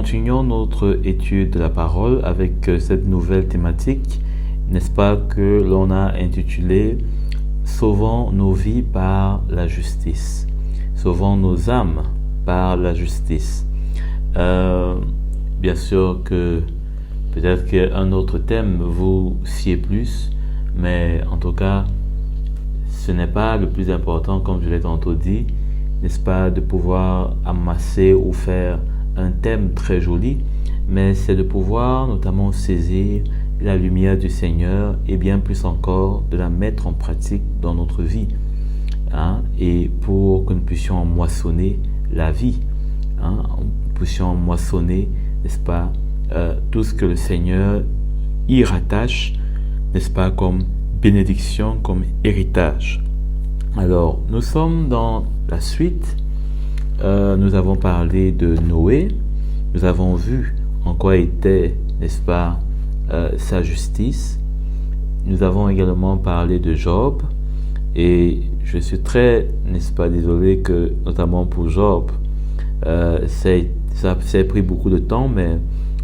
continuons notre étude de la parole avec cette nouvelle thématique, n'est-ce pas, que l'on a intitulée « Sauvons nos vies par la justice ». Sauvons nos âmes par la justice. Bien sûr que peut-être qu'un autre thème vous sied plus, mais en tout cas, ce n'est pas le plus important, comme je l'ai tantôt dit, n'est-ce pas, de pouvoir amasser ou faire un thème très joli, mais c'est de pouvoir notamment saisir la lumière du Seigneur et bien plus encore de la mettre en pratique dans notre vie, et pour que nous puissions moissonner la vie, nous puissions moissonner, n'est-ce pas, tout ce que le Seigneur y rattache, n'est-ce pas, comme bénédiction, comme héritage. Alors, nous sommes dans la suite. Nous avons parlé de Noé. Nous avons vu en quoi était, n'est-ce pas, sa justice. Nous avons également parlé de Job. Et je suis très, n'est-ce pas, désolé que, notamment pour Job, ça a pris beaucoup de temps, mais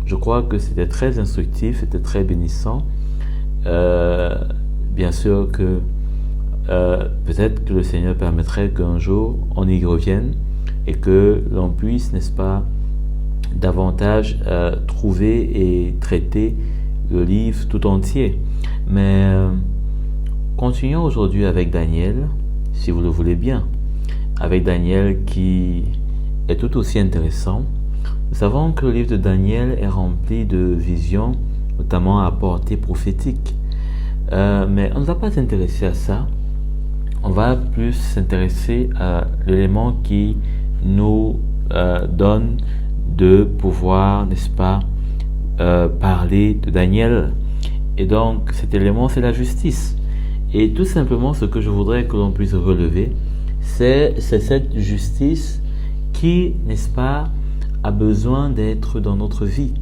je crois que c'était très instructif, c'était très bénissant. Bien sûr que peut-être que le Seigneur permettrait qu'un jour on y revienne et que l'on puisse, n'est-ce pas, davantage trouver et traiter le livre tout entier. Mais continuons aujourd'hui avec Daniel, si vous le voulez bien, avec Daniel qui est tout aussi intéressant. Nous savons que le livre de Daniel est rempli de visions, notamment à portée prophétique. Mais on ne va pas s'intéresser à ça. On va plus s'intéresser à l'élément qui nous donne de pouvoir, n'est-ce pas, parler de Daniel. Et donc, cet élément, c'est la justice. Et tout simplement, ce que je voudrais que l'on puisse relever, c'est cette justice qui, n'est-ce pas, a besoin d'être dans notre vie.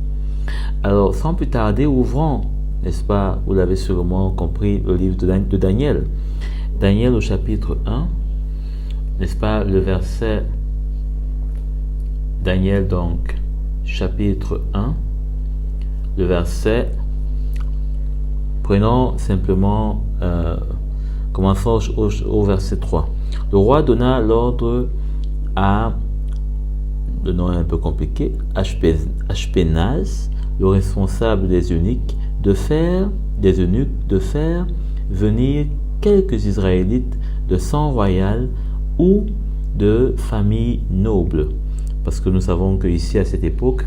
Alors, sans plus tarder, ouvrons, n'est-ce pas, vous l'avez sûrement compris, le livre de Daniel. Daniel au chapitre 1, n'est-ce pas, le verset, Daniel donc, chapitre 1, le verset, prenons simplement, commençons au verset 3. Le roi donna l'ordre à, le nom est un peu compliqué, Ashpenaz, le responsable des eunuques, de faire venir quelques Israélites de sang royal ou de famille noble. Parce que nous savons qu'ici, à cette époque,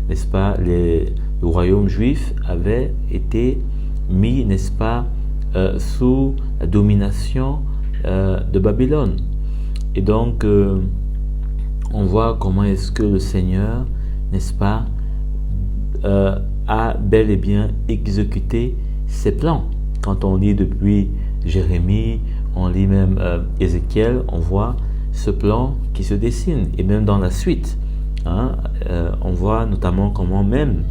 n'est-ce pas, le royaume juif avait été mis, n'est-ce pas, sous la domination de Babylone. Et donc, on voit comment est-ce que le Seigneur, n'est-ce pas, a bel et bien exécuté ses plans. Quand on lit depuis Jérémie, on lit même Ézéchiel, on voit ce plan qui se dessine. Et même dans la suite, on voit notamment comment même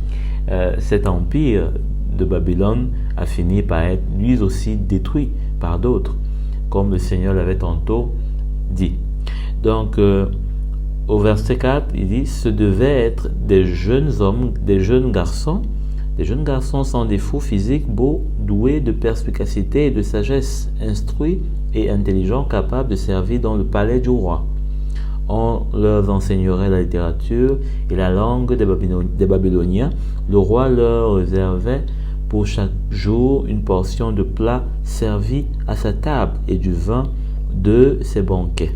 cet empire de Babylone a fini par être lui aussi détruit par d'autres, comme le Seigneur l'avait tantôt dit. Donc, au verset 4, il dit « Ce devaient être des jeunes hommes, des jeunes garçons sans défaut physique, beaux, doués de perspicacité et de sagesse, instruits et intelligents, capables de servir dans le palais du roi. On leur enseignerait la littérature et la langue des Babyloniens. Le roi leur réservait pour chaque jour une portion de plats servis à sa table et du vin de ses banquets.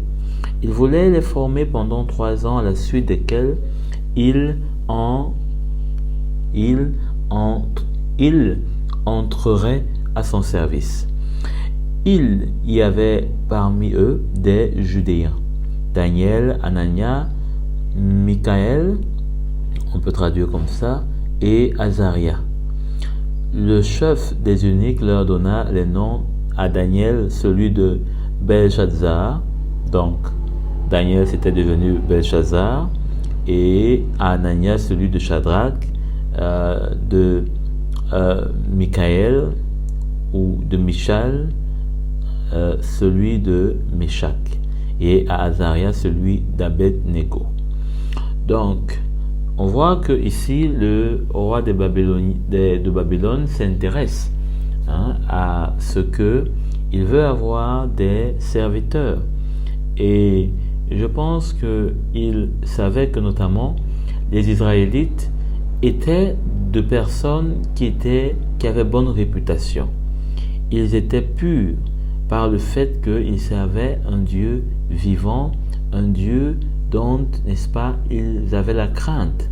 Il voulait les former pendant 3 ans, à la suite desquels il entrerait à son service. Il y avait parmi eux des Judéens, Daniel, Anania, Michaël, on peut traduire comme ça, et Azaria. Le chef des eunuques leur donna les noms: à Daniel celui de Belshazzar, donc Daniel c'était devenu Belshazzar, et à Anania celui de Shadrach, de Michaël ou de Michal, celui de Meshach, et à Azaria celui d'Abed-Nego. Donc, on voit que ici le roi de Babylone s'intéresse à ce que il veut avoir des serviteurs. Et je pense qu'il savait que notamment les Israélites étaient de personnes qui avaient bonne réputation. Ils étaient purs par le fait qu'ils servaient un Dieu vivant, un Dieu dont, n'est-ce pas, ils avaient la crainte.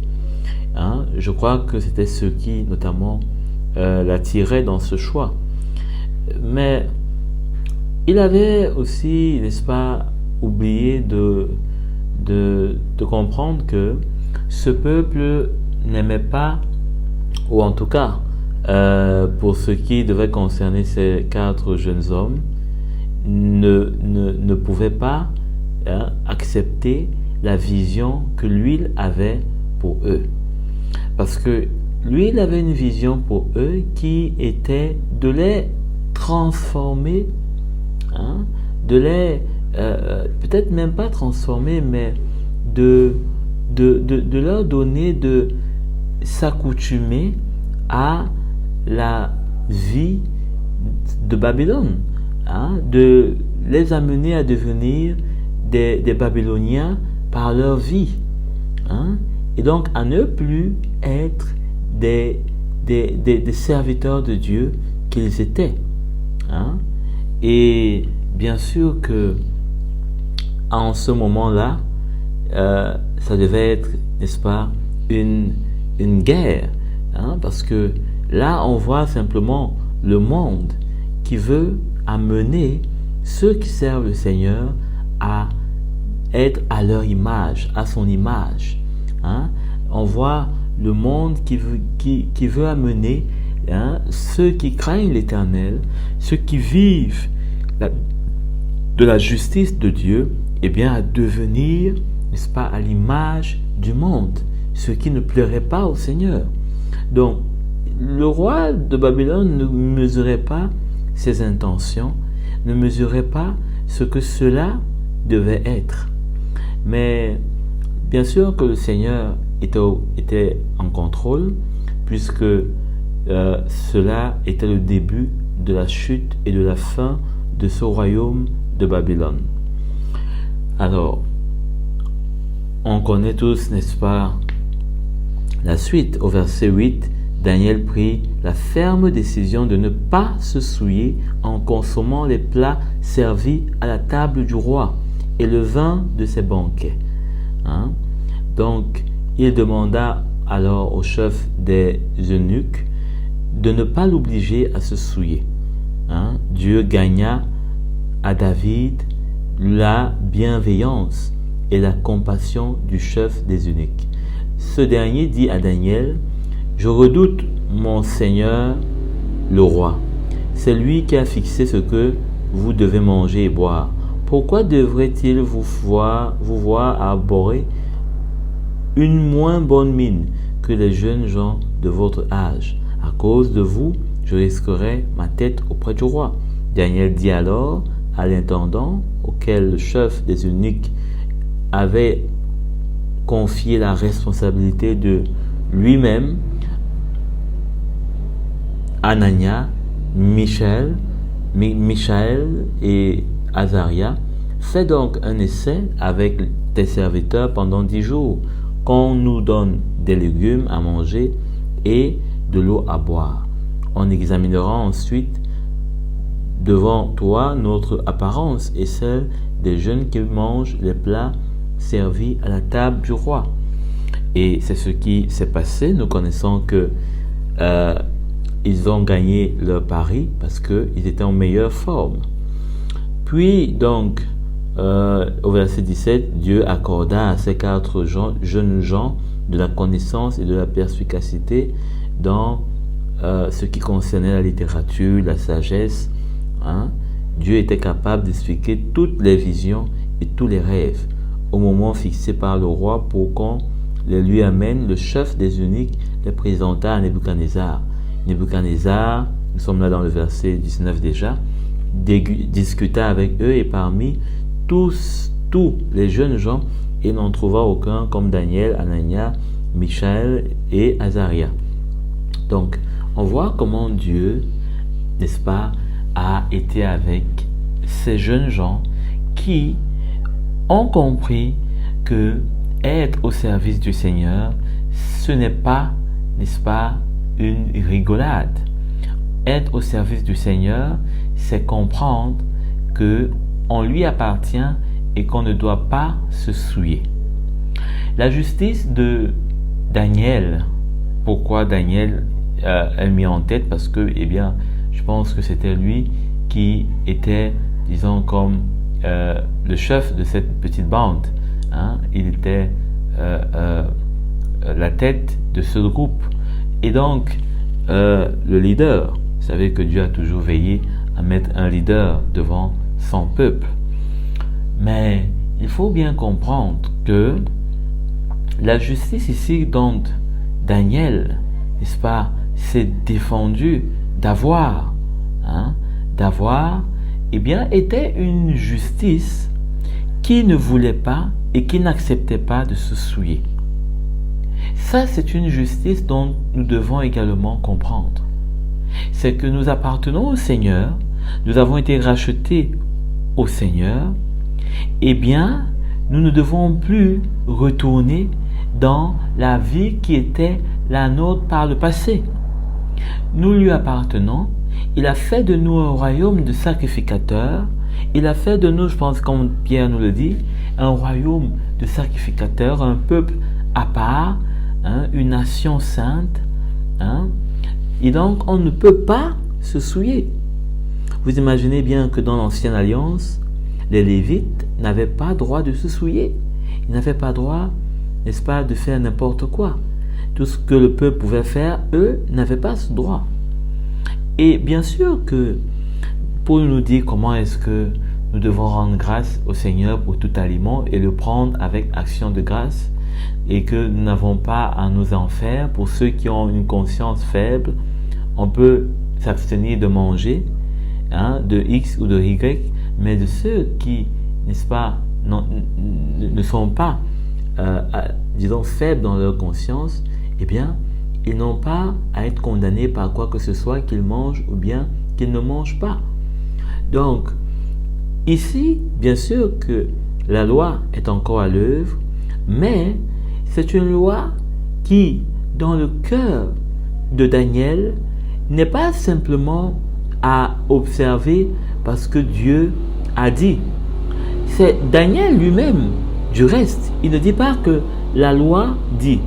Je crois que c'était ce qui, notamment, l'attirait dans ce choix. Mais il avait aussi, n'est-ce pas, oublié de comprendre que ce peuple n'aimait pas, ou en tout cas, pour ce qui devait concerner ces 4 jeunes hommes, ne pouvait pas accepter la vision que lui avait pour eux. Parce que lui, il avait une vision pour eux qui était de les transformer, de les, peut-être même pas transformer, mais de leur donner de s'accoutumer à la vie de Babylone, de les amener à devenir des Babyloniens par leur vie, et donc à ne plus être des serviteurs de Dieu qu'ils étaient. Et bien sûr que en ce moment-là, ça devait être, n'est-ce pas, une guerre, parce que là on voit simplement le monde qui veut amener ceux qui servent le Seigneur à être à leur image, à son image. On voit le monde qui veut amener ceux qui craignent l'Éternel, ceux qui vivent de la justice de Dieu, à devenir, n'est-ce pas, à l'image du monde, ce qui ne plairait pas au Seigneur. Donc, le roi de Babylone ne mesurait pas ses intentions, ne mesurait pas ce que cela devait être. Mais bien sûr que le Seigneur était en contrôle, puisque cela était le début de la chute et de la fin de ce royaume de Babylone. Alors, on connaît tous, n'est-ce pas, la suite. Au verset 8, Daniel prit la ferme décision de ne pas se souiller en consommant les plats servis à la table du roi et le vin de ses banquets. Donc, il demanda alors au chef des eunuques de ne pas l'obliger à se souiller. Dieu gagna à David la bienveillance et la compassion du chef des eunuques. Ce dernier dit à Daniel: « Je redoute mon Seigneur le roi. C'est lui qui a fixé ce que vous devez manger et boire. Pourquoi devrait-il vous voir arborer une moins bonne mine que les jeunes gens de votre âge? À cause de vous, je risquerai ma tête auprès du roi. » Daniel dit alors à l'intendant, auquel le chef des eunuques avait confié la responsabilité de lui-même, Anania, Michaël et Azaria: « Fais donc un essai avec tes serviteurs pendant 10 jours, qu'on nous donne des légumes à manger et de l'eau à boire. On examinera ensuite devant toi notre apparence et celle des jeunes qui mangent les plats servis à la table du roi. » Et c'est ce qui s'est passé. Nous connaissons que ils ont gagné leur pari parce qu'ils étaient en meilleure forme. Puis donc, au verset 17, Dieu accorda à ces 4 jeunes gens de la connaissance et de la perspicacité dans ce qui concernait la littérature, la sagesse. Dieu était capable d'expliquer toutes les visions et tous les rêves au moment fixé par le roi pour qu'on les lui amène. Le chef des eunuques les présenta à Nebuchadnezzar. Nebuchadnezzar, nous sommes là dans le verset 19 déjà, discuta avec eux, et parmi tous les jeunes gens, il n'en trouva aucun comme Daniel, Anania, Michaël et Azaria. Donc, on voit comment Dieu, n'est-ce pas, a été avec ces jeunes gens qui ont compris que être au service du Seigneur, ce n'est pas, n'est-ce pas, une rigolade. Être au service du Seigneur, c'est comprendre que on lui appartient et qu'on ne doit pas se souiller. La justice de Daniel, pourquoi Daniel est mis en tête? Parce que, eh bien, je pense que c'était lui qui était, disons, comme le chef de cette petite bande. Il était la tête de ce groupe. Et donc, le leader, vous savez que Dieu a toujours veillé à mettre un leader devant son peuple. Mais il faut bien comprendre que la justice ici dont Daniel, n'est-ce pas, s'est défendu d'avoir, eh bien, était une justice qui ne voulait pas et qui n'acceptait pas de se souiller. Ça, c'est une justice dont nous devons également comprendre. C'est que nous appartenons au Seigneur, nous avons été rachetés au Seigneur, eh bien, nous ne devons plus retourner dans la vie qui était la nôtre par le passé. Nous lui appartenons. Il a fait de nous un royaume de sacrificateurs. Il a fait de nous, je pense, comme Pierre nous le dit, un royaume de sacrificateurs, un peuple à part, une nation sainte. Et donc, on ne peut pas se souiller. Vous imaginez bien que dans l'Ancienne Alliance, les Lévites n'avaient pas droit de se souiller. Ils n'avaient pas droit, n'est-ce pas, de faire n'importe quoi. Tout ce que le peuple pouvait faire, eux, n'avaient pas ce droit. Et bien sûr que pour nous dire comment est-ce que nous devons rendre grâce au Seigneur pour tout aliment et le prendre avec action de grâce, et que nous n'avons pas à nous en faire, pour ceux qui ont une conscience faible, on peut s'abstenir de manger, de X ou de Y, mais de ceux qui, n'est-ce pas, ne sont pas, disons, faibles dans leur conscience, eh bien, ils n'ont pas à être condamnés par quoi que ce soit qu'ils mangent ou bien qu'ils ne mangent pas. Donc, ici, bien sûr que la loi est encore à l'œuvre, mais c'est une loi qui, dans le cœur de Daniel, n'est pas simplement à observer parce que Dieu a dit. C'est Daniel lui-même, du reste. Il ne dit pas que la loi dit.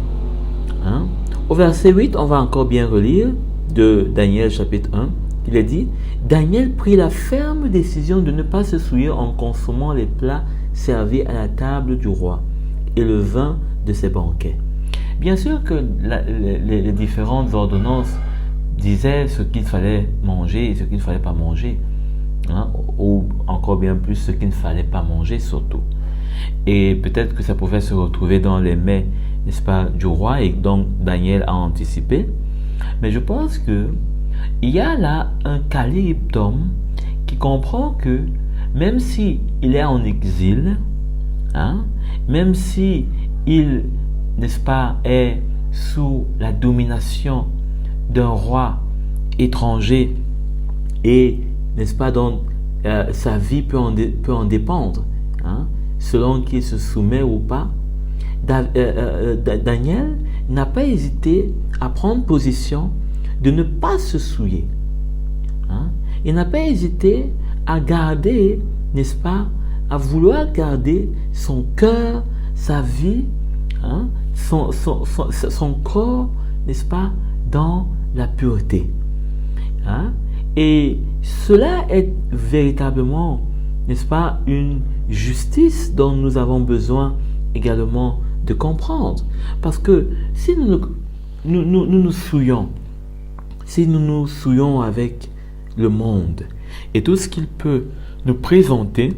Au verset 8, on va encore bien relire de Daniel chapitre 1. Il est dit, Daniel prit la ferme décision de ne pas se souiller en consommant les plats servis à la table du roi et le vin de ses banquets. Bien sûr que les différentes ordonnances disaient ce qu'il fallait manger et ce qu'il ne fallait pas manger, ou encore bien plus ce qu'il ne fallait pas manger surtout. Et peut-être que ça pouvait se retrouver dans les mets, n'est-ce pas, du roi, et donc Daniel a anticipé. Mais je pense que il y a là un calibre d'homme qui comprend que même si il est en exil, même si il, n'est-ce pas, est sous la domination d'un roi étranger et, n'est-ce pas, donc sa vie peut en dépendre, selon qu'il se soumet ou pas. Daniel n'a pas hésité à prendre position de ne pas se souiller. Il n'a pas hésité à garder, n'est-ce pas, à vouloir garder son cœur, sa vie, son corps, n'est-ce pas, dans la pureté. Et cela est véritablement, n'est-ce pas, une justice dont nous avons besoin également de comprendre. Parce que si nous souillons, si nous nous souillons avec le monde et tout ce qu'il peut nous présenter,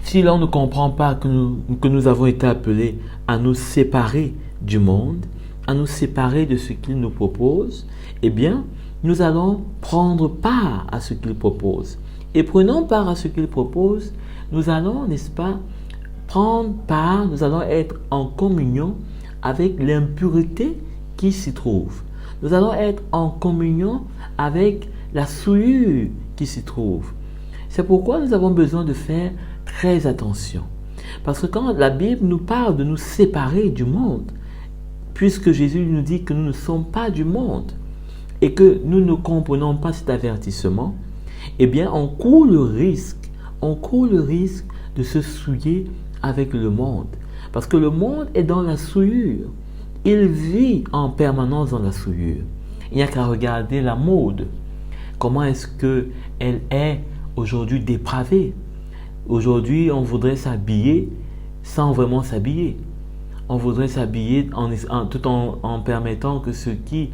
si l'on ne comprend pas que nous avons été appelés à nous séparer du monde, à nous séparer de ce qu'il nous propose, eh bien, nous allons prendre part à ce qu'il propose. Et prenant part à ce qu'il propose, nous allons, n'est-ce pas, prendre part, nous allons être en communion avec l'impureté qui s'y trouve. Nous allons être en communion avec la souillure qui s'y trouve. C'est pourquoi nous avons besoin de faire très attention. Parce que quand la Bible nous parle de nous séparer du monde, puisque Jésus nous dit que nous ne sommes pas du monde et que nous ne comprenons pas cet avertissement, eh bien on court le risque de se souiller avec le monde. Parce que le monde est dans la souillure. Il vit en permanence dans la souillure. Il n'y a qu'à regarder la mode. Comment est-ce qu'elle est aujourd'hui dépravée? Aujourd'hui, on voudrait s'habiller sans vraiment s'habiller. On voudrait s'habiller tout en permettant que ce qui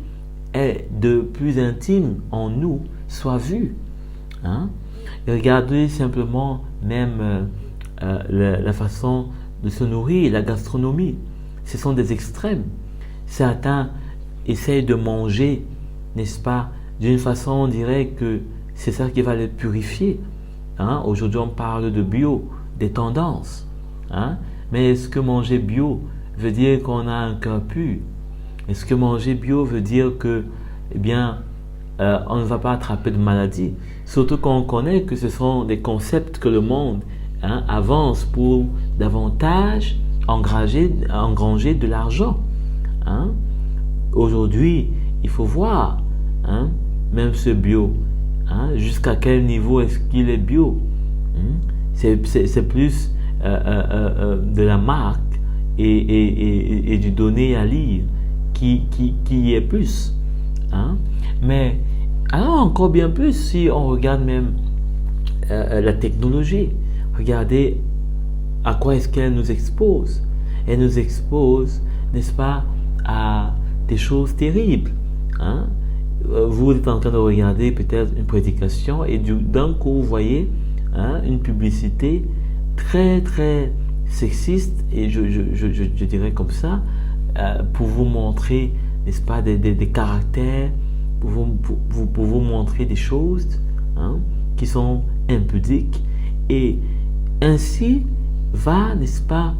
est de plus intime en nous soit vu. Regardez simplement même la façon de se nourrir, la gastronomie. Ce sont des extrêmes. Certains essayent de manger, n'est-ce pas, d'une façon, on dirait que c'est ça qui va les purifier. Aujourd'hui, on parle de bio, des tendances. Mais est-ce que manger bio veut dire qu'on a un cœur pur? Est-ce que manger bio veut dire que, on ne va pas attraper de maladies? Surtout quand on connaît que ce sont des concepts que le monde avance pour davantage engranger de l'argent. Aujourd'hui, il faut voir, même ce bio, jusqu'à quel niveau est-ce qu'il est bio. C'est plus de la marque et du donné à lire qui est plus. Mais alors encore bien plus si on regarde même la technologie. Regardez à quoi est-ce qu'elle nous expose. Elle nous expose, n'est-ce pas, à des choses terribles. Vous êtes en train de regarder peut-être une prédication et d'un coup vous voyez une publicité très très sexiste et je dirais comme ça pour vous montrer, n'est-ce pas, des caractères, pour vous montrer des choses qui sont impudiques, et ainsi va, n'est-ce pas,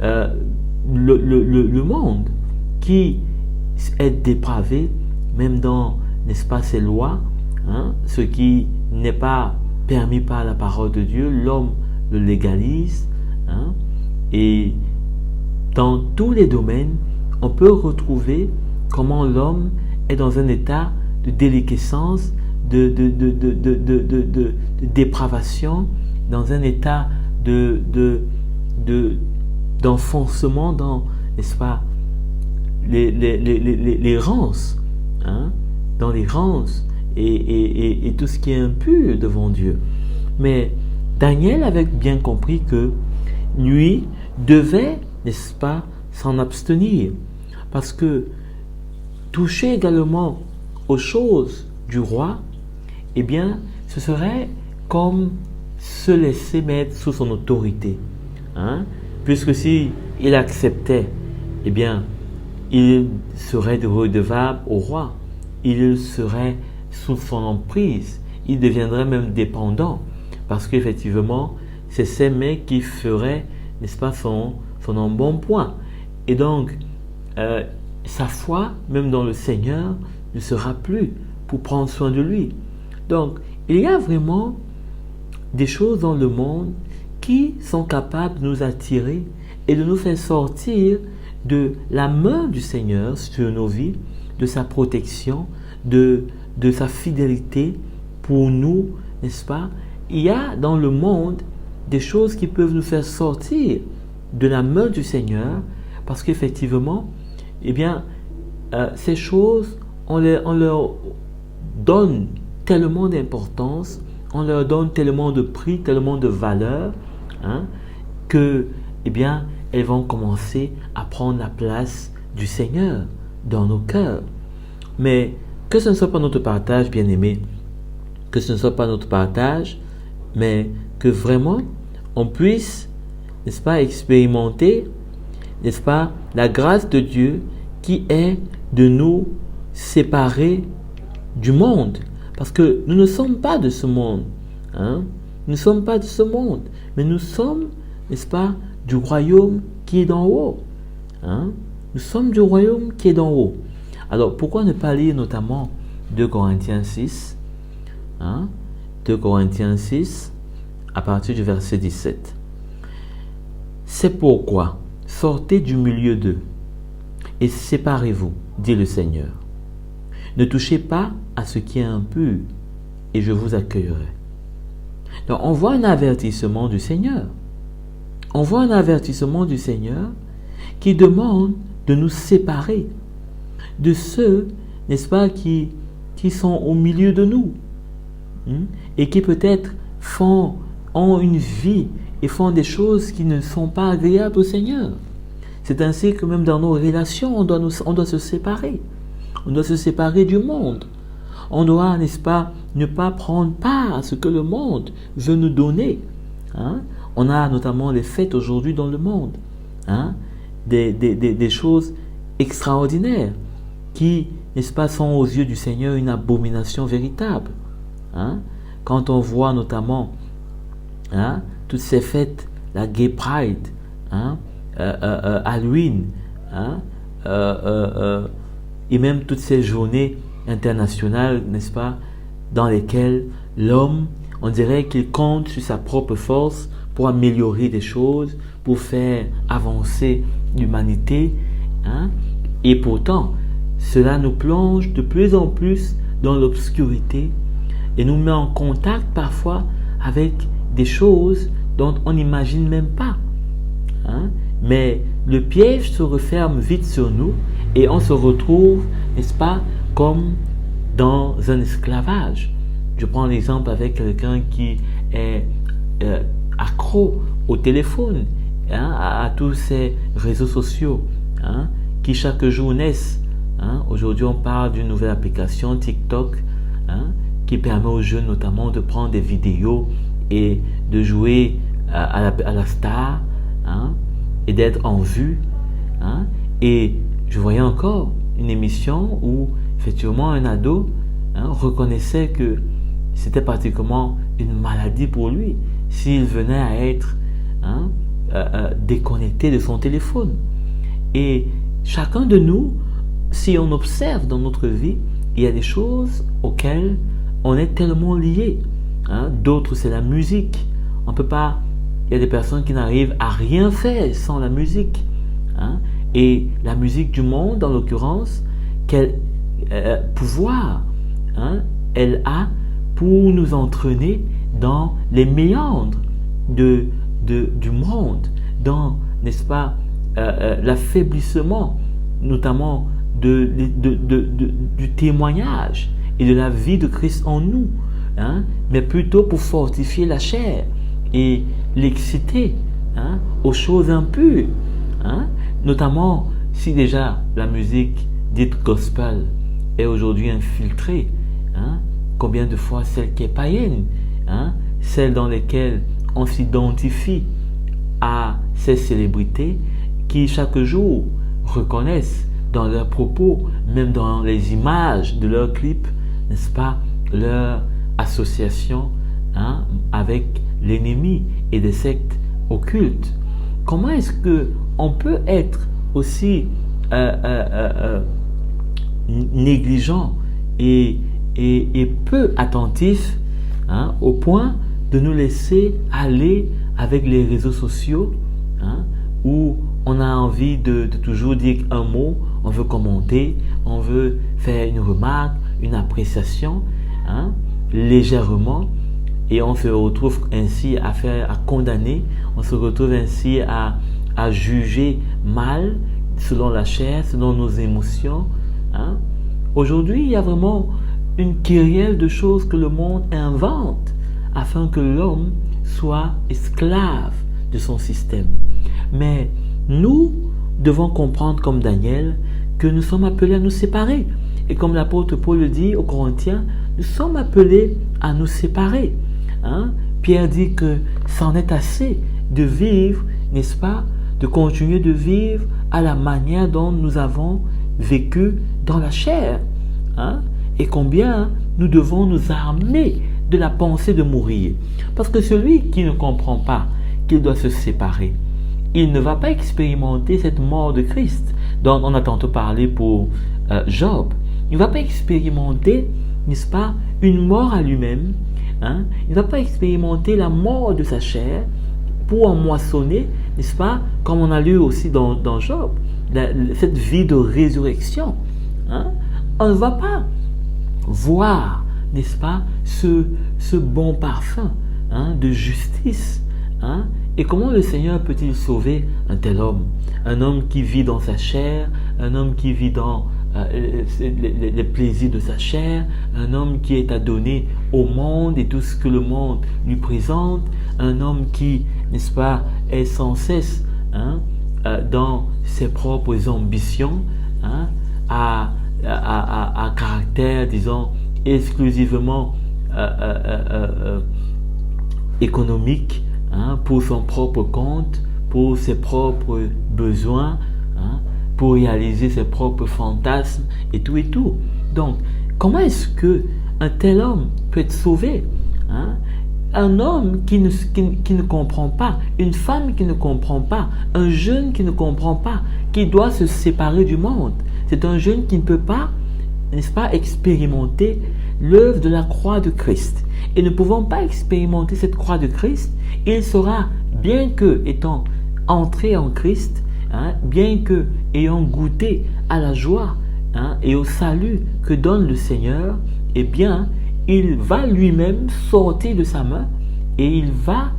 le monde qui est dépravé, même dans, n'est-ce pas, ses lois, ce qui n'est pas permis par la parole de Dieu, l'homme le légalise, et dans tous les domaines, on peut retrouver comment l'homme est dans un état de déliquescence, de dépravation, dans un état d'enfoncement dans, n'est-ce pas, les rances, dans les rances et tout ce qui est impur devant Dieu. Mais Daniel avait bien compris que lui devait, n'est-ce pas, s'en abstenir, parce que toucher également aux choses du roi, eh bien, ce serait comme se laisser mettre sous son autorité, puisque si il acceptait, eh bien, il serait redevable au roi, il serait sous son emprise, il deviendrait même dépendant, parce qu'effectivement, c'est ses mains qui feraient, n'est-ce pas, son embonpoint. Et donc, sa foi, même dans le Seigneur, ne sera plus pour prendre soin de lui. Donc, il y a vraiment des choses dans le monde qui sont capables de nous attirer et de nous faire sortir de la main du Seigneur sur nos vies, de sa protection, de sa fidélité pour nous, n'est-ce pas? Il y a dans le monde des choses qui peuvent nous faire sortir de la main du Seigneur, parce qu'effectivement, eh bien, ces choses, on leur donne tellement d'importance, on leur donne tellement de prix, tellement de valeur, que, eh bien, elles vont commencer à prendre la place du Seigneur dans nos cœurs. Mais que ce ne soit pas notre partage, bien-aimés, que ce ne soit pas notre partage, mais que vraiment on puisse, n'est-ce pas, expérimenter, n'est-ce pas, la grâce de Dieu qui est de nous séparer du monde. Parce que nous ne sommes pas de ce monde. Nous ne sommes pas de ce monde. Mais nous sommes, n'est-ce pas, du royaume qui est d'en haut. nous sommes du royaume qui est d'en haut. Alors, pourquoi ne pas lire notamment 2 Corinthiens 6, 2 Corinthiens 6, à partir du verset 17. C'est pourquoi, sortez du milieu d'eux et séparez-vous, dit le Seigneur. Ne touchez pas à ce qui est impur, et je vous accueillerai. Donc, on voit un avertissement du Seigneur. On voit un avertissement du Seigneur qui demande de nous séparer de ceux, n'est-ce pas, qui sont au milieu de nous et qui peut-être ont une vie et font des choses qui ne sont pas agréables au Seigneur. C'est ainsi que même dans nos relations, on doit se séparer. On doit se séparer du monde. On doit, n'est-ce pas, ne pas prendre part à ce que le monde veut nous donner. On a notamment les fêtes aujourd'hui dans le monde. Des choses extraordinaires qui, n'est-ce pas, sont aux yeux du Seigneur une abomination véritable. Quand on voit notamment toutes ces fêtes, la Gay Pride, Halloween, et même toutes ces journées internationales, n'est-ce pas, dans lesquelles l'homme, on dirait qu'il compte sur sa propre force pour améliorer des choses, pour faire avancer l'humanité. Et pourtant, cela nous plonge de plus en plus dans l'obscurité et nous met en contact parfois avec des choses dont on n'imagine même pas. Mais le piège se referme vite sur nous et on se retrouve, n'est-ce pas, comme dans un esclavage. Je prends l'exemple avec quelqu'un qui est accro au téléphone, à tous ces réseaux sociaux, qui chaque jour naissent. Aujourd'hui, on parle d'une nouvelle application, TikTok, qui permet aux jeunes notamment de prendre des vidéos et de jouer à la star, et d'être en vue. Et je voyais encore une émission où effectivement un ado reconnaissait que c'était pratiquement une maladie pour lui s'il venait à être déconnecté de son téléphone. Et chacun de nous, si on observe dans notre vie, il y a des choses auxquelles on est tellement lié. D'autres, c'est la musique. On peut pas. Il y a des personnes qui n'arrivent à rien faire sans la musique. Et la musique du monde, en l'occurrence, quel pouvoir elle a pour nous entraîner dans les méandres du monde, dans, n'est-ce pas, l'affaiblissement, notamment du témoignage et de la vie de Christ en nous, mais plutôt pour fortifier la chair et l'exciter aux choses impures, notamment si déjà la musique dite gospel est aujourd'hui infiltrée, combien de fois celle qui est païenne, celle dans lesquelles on s'identifie à ces célébrités qui chaque jour reconnaissent dans leurs propos, même dans les images de leurs clips, n'est-ce pas, leur association avec l'ennemi et des sectes occultes. Comment est-ce que on peut être aussi négligent et peu attentif au point de nous laisser aller avec les réseaux sociaux où on a envie de toujours dire un mot, on veut commenter, on veut faire une remarque, une appréciation légèrement, et on se retrouve ainsi à condamner, on se retrouve ainsi à juger mal selon la chair, selon nos émotions. Aujourd'hui, il y a vraiment une kyrielle de choses que le monde invente afin que l'homme soit esclave de son système. Mais nous devons comprendre comme Daniel que nous sommes appelés à nous séparer. Et comme l'apôtre Paul le dit aux Corinthiens, nous sommes appelés à nous séparer. Pierre dit que c'en est assez de vivre, n'est-ce pas, de continuer de vivre à la manière dont nous avons vécu dans la chair. Et combien nous devons nous armer de la pensée de mourir. Parce que celui qui ne comprend pas qu'il doit se séparer, il ne va pas expérimenter cette mort de Christ dont on a tantôt parlé pour Job. Il ne va pas expérimenter, n'est-ce pas, une mort à lui-même. Hein? Il ne va pas expérimenter la mort de sa chair pour en moissonner, n'est-ce pas, comme on a lu aussi dans Job, cette vie de résurrection. Hein? On ne va pas voir, n'est-ce pas, ce bon parfum, hein, de justice. Hein? Et comment le Seigneur peut-il sauver un tel homme? Un homme qui vit dans sa chair, un homme qui vit dans les plaisirs de sa chair, un homme qui est adonné au monde et tout ce que le monde lui présente, un homme qui, n'est-ce pas, est sans cesse, hein, dans ses propres ambitions, hein, à caractère, disons, exclusivement économique, hein, pour son propre compte, pour ses propres besoins, hein, pour réaliser ses propres fantasmes et tout et tout. Donc, comment est-ce que un tel homme peut être sauvé? Hein? Un homme qui ne comprend pas, une femme qui ne comprend pas, un jeune qui ne comprend pas, qui doit se séparer du monde. C'est un jeune qui ne peut pas, n'est-ce pas, expérimenter l'œuvre de la croix de Christ. Et ne pouvant pas expérimenter cette croix de Christ, il sera, bien que étant entré en Christ, hein, bien que ayant goûté à la joie, hein, et au salut que donne le Seigneur, eh bien, il va lui-même sortir de sa main et il va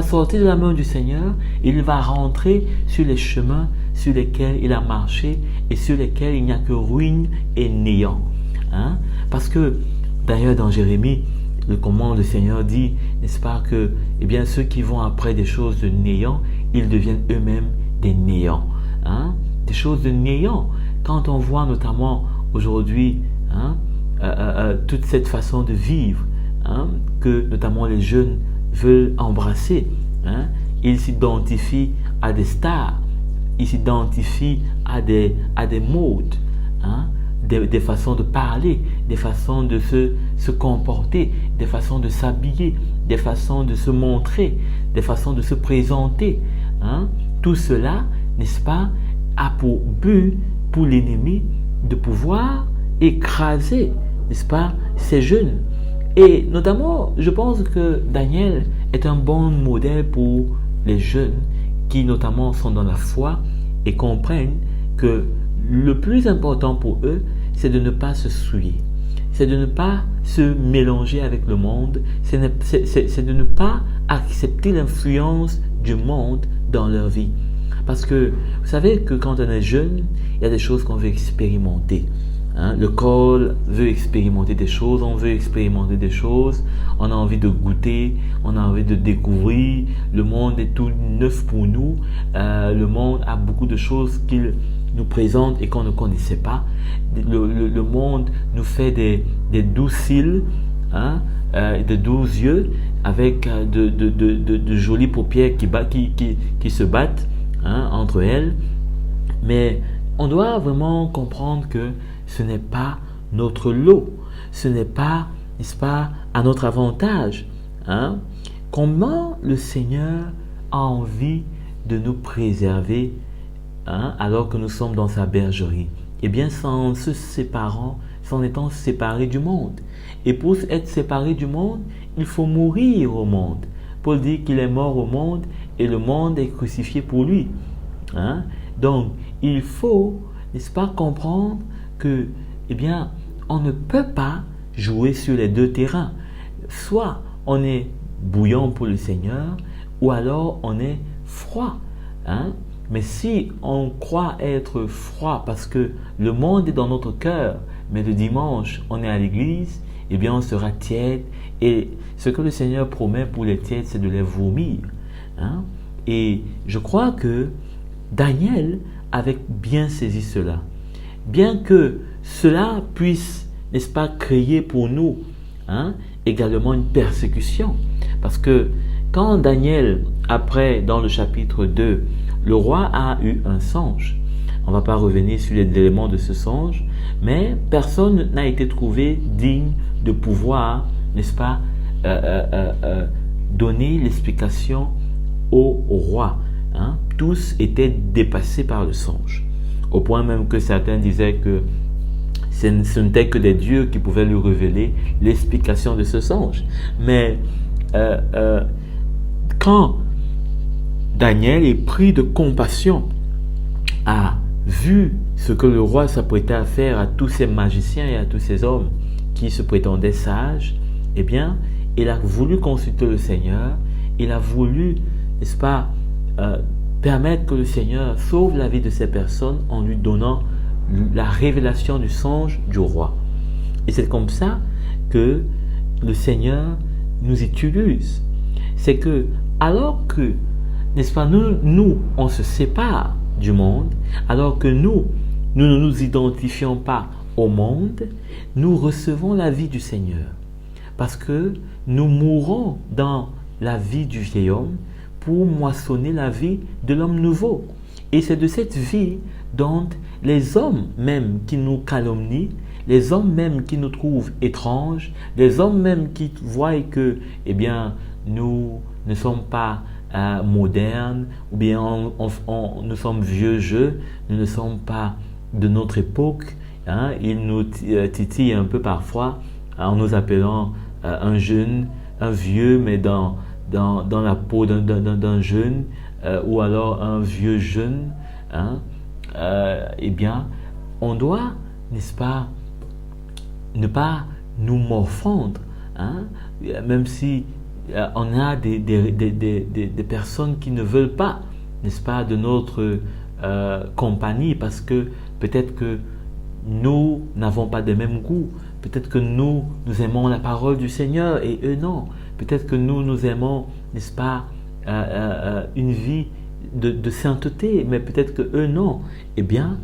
sortir de la main du Seigneur et il va rentrer sur les chemins sur lesquels il a marché et sur lesquels il n'y a que ruine et néant. Hein? Parce que, d'ailleurs, dans Jérémie, comment le Seigneur dit, n'est-ce pas, que eh bien, ceux qui vont après des choses de néant, ils deviennent eux-mêmes des néants. Hein? Des choses de néant. Quand on voit notamment aujourd'hui, hein, toute cette façon de vivre, hein, que notamment les jeunes veulent embrasser, hein, ils s'identifient à des stars, ils s'identifient à des modes, hein, des façons de parler, des façons de se comporter, des façons de s'habiller, des façons de se montrer, des façons de se présenter. Hein. Tout cela, n'est-ce pas, a pour but, pour l'ennemi, de pouvoir écraser, n'est-ce pas, ces jeunes. Et notamment, je pense que Daniel est un bon modèle pour les jeunes qui notamment sont dans la foi et comprennent que le plus important pour eux, c'est de ne pas se souiller, c'est de ne pas se mélanger avec le monde, c'est de ne pas accepter l'influence du monde dans leur vie. Parce que vous savez que quand on est jeune, il y a des choses qu'on veut expérimenter. Hein? Le corps veut expérimenter des choses, on veut expérimenter des choses, on a envie de goûter, on a envie de découvrir. Le monde est tout neuf pour nous. Le monde a beaucoup de choses qu'il nous présente et qu'on ne connaissait pas. Le monde nous fait des doux cils, hein? De doux yeux, avec de jolies paupières qui se battent, hein, entre elles. Mais on doit vraiment comprendre que ce n'est pas notre lot, ce n'est pas, n'est-ce pas, à notre avantage. Hein? Comment le Seigneur a envie de nous préserver, hein, alors que nous sommes dans sa bergerie? Eh bien, c'est en se séparant, c'est en étant séparés du monde. Et pour être séparé du monde, il faut mourir au monde. Paul dit qu'il est mort au monde et le monde est crucifié pour lui. Hein? Donc, il faut, n'est-ce pas, comprendre que, eh bien, on ne peut pas jouer sur les deux terrains. Soit on est bouillant pour le Seigneur, ou alors on est froid. Hein? Mais si on croit être froid parce que le monde est dans notre cœur, mais le dimanche on est à l'église, eh bien on sera tiède. Et ce que le Seigneur promet pour les tièdes, c'est de les vomir. Hein? Et je crois que Daniel avait bien saisi cela. Bien que cela puisse, n'est-ce pas, créer pour nous, hein, également une persécution. Parce que quand Daniel, après, dans le chapitre 2, le roi a eu un songe. On ne va pas revenir sur les éléments de ce songe, mais personne n'a été trouvé digne de pouvoir, n'est-ce pas, donner l'explication au roi. Hein. Tous étaient dépassés par le songe. au point même que certains disaient que ce n'était que des dieux qui pouvaient lui révéler l'explication de ce songe. Mais quand Daniel est pris de compassion, a vu ce que le roi s'apprêtait à faire à tous ces magiciens et à tous ces hommes qui se prétendaient sages, eh bien, il a voulu consulter le Seigneur, il a voulu, n'est-ce pas, permettre que le Seigneur sauve la vie de ces personnes en lui donnant la révélation du songe du roi. Et c'est comme ça que le Seigneur nous utilise. C'est que, alors que, n'est-ce pas, nous, on se sépare du monde, alors que nous ne nous identifions pas au monde, nous recevons la vie du Seigneur. Parce que nous mourons dans la vie du vieil homme pour moissonner la vie de l'homme nouveau. Et c'est de cette vie dont les hommes même qui nous calomnient, les hommes même qui nous trouvent étranges, les hommes même qui voient que, eh bien, nous ne sommes pas modernes, ou bien nous sommes vieux jeux, nous ne sommes pas de notre époque. Hein, ils nous titillent un peu parfois en nous appelant un jeune, un vieux, mais dans la peau d'un jeune, ou alors un vieux jeune. Hein, eh bien, on doit, n'est-ce pas, ne pas nous morfondre, hein, même si on a des personnes qui ne veulent pas, n'est-ce pas, de notre compagnie, parce que peut-être que nous n'avons pas de même goût, peut-être que nous aimons la parole du Seigneur et eux non, peut-être que nous aimons, n'est-ce pas, une vie de sainteté, mais peut-être que eux non. Eh bien,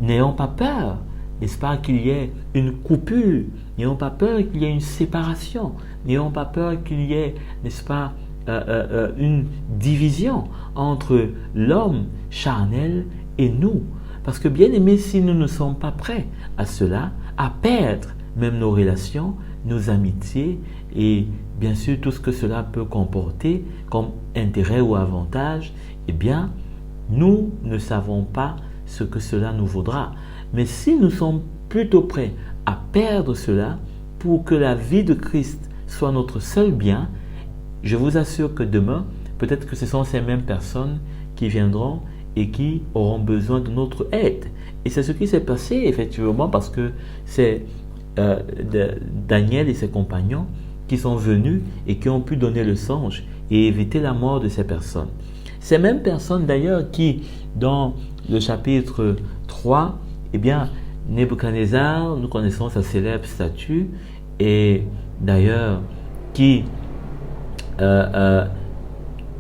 n'ayons pas peur, n'est-ce pas, qu'il y ait une coupure, n'ayons pas peur qu'il y ait une séparation, n'ayons pas peur qu'il y ait, n'est-ce pas, une division entre l'homme charnel et nous. Parce que bien aimé, si nous ne sommes pas prêts à cela, à perdre même nos relations, nos amitiés et bien sûr tout ce que cela peut comporter comme intérêt ou avantage, eh bien, nous ne savons pas ce que cela nous vaudra. Mais si nous sommes plutôt prêts à perdre cela pour que la vie de Christ soit notre seul bien, je vous assure que demain, peut-être que ce sont ces mêmes personnes qui viendront et qui auront besoin de notre aide. Et c'est ce qui s'est passé effectivement, parce que c'est Daniel et ses compagnons qui sont venus et qui ont pu donner le songe et éviter la mort de ces personnes. Ces mêmes personnes d'ailleurs qui, dans le chapitre 3, eh bien, Nebuchadnezzar, nous connaissons sa célèbre statue, et d'ailleurs qui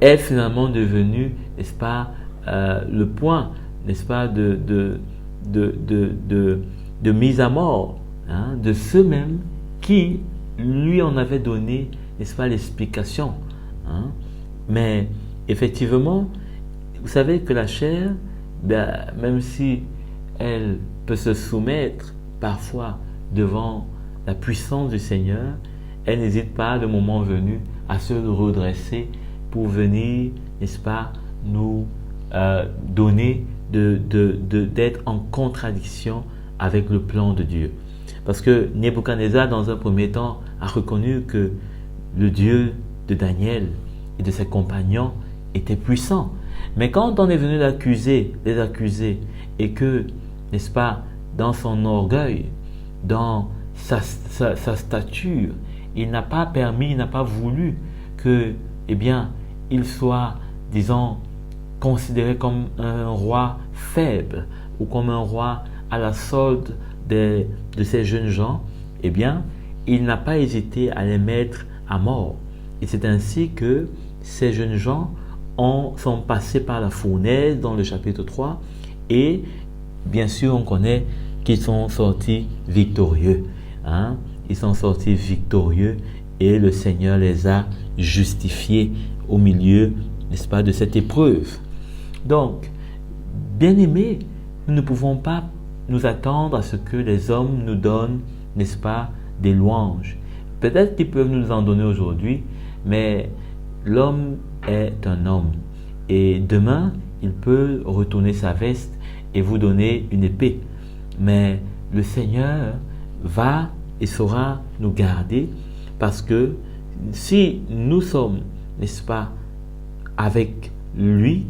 est finalement devenu, n'est-ce pas, le point, n'est-ce pas, de mise à mort, hein, de ceux-mêmes qui lui en avaient donné, n'est-ce pas, l'explication. Hein. Mais effectivement, vous savez que la chair, ben, même si elle peut se soumettre parfois devant la puissance du Seigneur, elle n'hésite pas, le moment venu, à se redresser pour venir, n'est-ce pas, nous donner d'être en contradiction avec le plan de Dieu. Parce que Nebuchadnezzar, dans un premier temps, a reconnu que le Dieu de Daniel et de ses compagnons était puissant. Mais quand on est venu les accuser, et que, n'est-ce pas, dans son orgueil, dans sa stature, il n'a pas permis, il n'a pas voulu que, eh bien, il soit, disons, considéré comme un roi faible ou comme un roi à la solde de ces jeunes gens, eh bien, il n'a pas hésité à les mettre à mort. Et c'est ainsi que ces jeunes gens sont passés par la fournaise dans le chapitre 3 et bien sûr, on connaît qu'ils sont sortis victorieux. Hein? Ils sont sortis victorieux et le Seigneur les a justifiés au milieu, n'est-ce pas, de cette épreuve. Donc, bien-aimés, nous ne pouvons pas nous attendre à ce que les hommes nous donnent, n'est-ce pas, des louanges. Peut-être qu'ils peuvent nous en donner aujourd'hui, mais l'homme est un homme. Et demain, il peut retourner sa veste et vous donner une épée. Mais le Seigneur va et saura nous garder, parce que si nous sommes, n'est-ce pas, avec lui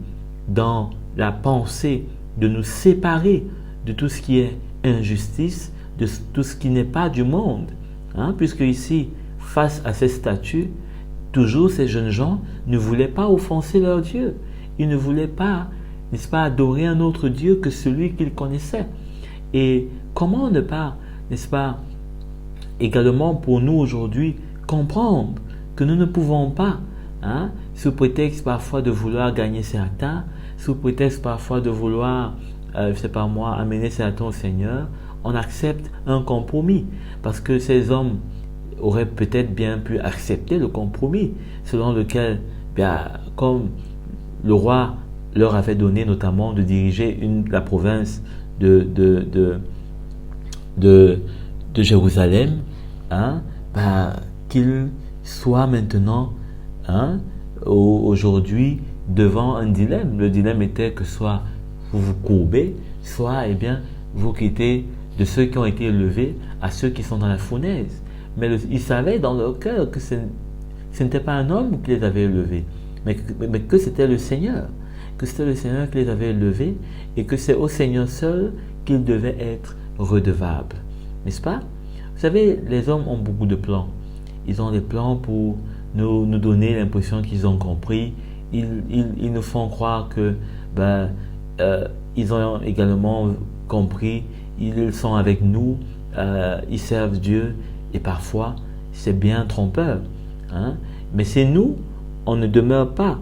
dans la pensée de nous séparer de tout ce qui est injustice, de tout ce qui n'est pas du monde, puisque ici, face à ces statues, toujours ces jeunes gens ne voulaient pas offenser leur Dieu. Ils ne voulaient pas, n'est-ce pas, adorer un autre Dieu que celui qu'ils connaissaient. Et comment ne pas, n'est-ce pas, également pour nous aujourd'hui, comprendre que nous ne pouvons pas, sous prétexte parfois de vouloir gagner certains, sous prétexte parfois de vouloir, amener certains au Seigneur, on accepte un compromis. Parce que ces hommes auraient peut-être bien pu accepter le compromis, selon lequel, comme le roi leur avait donné notamment de diriger la province de Jérusalem, qu'il soit maintenant, aujourd'hui, devant un dilemme. Le dilemme était que soit vous vous courbez, soit vous quittez de ceux qui ont été élevés à ceux qui sont dans la fournaise. Mais ils savaient dans leur cœur que ce n'était pas un homme qui les avait élevés, mais que c'était le Seigneur. Que c'était le Seigneur qui les avait élevés, et que c'est au Seigneur seul qu'ils devaient être redevables. N'est-ce pas? Vous savez, les hommes ont beaucoup de plans. Ils ont des plans pour nous donner l'impression qu'ils ont compris. Ils nous font croire que ils ont également compris. Ils sont avec nous. Ils servent Dieu. Et parfois, c'est bien trompeur. Mais c'est nous, on ne demeure pas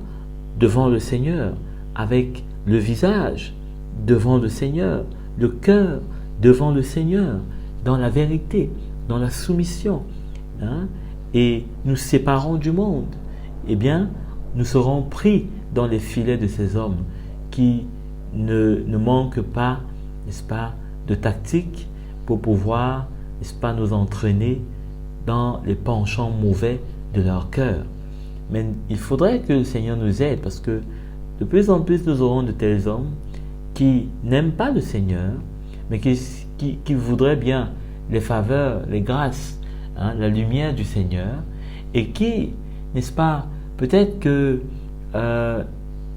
devant le Seigneur avec le visage devant le Seigneur, le cœur devant le Seigneur, dans la vérité, dans la soumission, et nous séparons du monde. Nous serons pris dans les filets de ces hommes qui ne manquent pas, n'est-ce pas, de tactique pour pouvoir, n'est-ce pas, nous entraîner dans les penchants mauvais de leur cœur. Mais il faudrait que le Seigneur nous aide, parce que de plus en plus nous aurons de tels hommes qui n'aiment pas le Seigneur, mais qui voudraient bien les faveurs, les grâces, la lumière du Seigneur, et qui, n'est-ce pas, peut-être que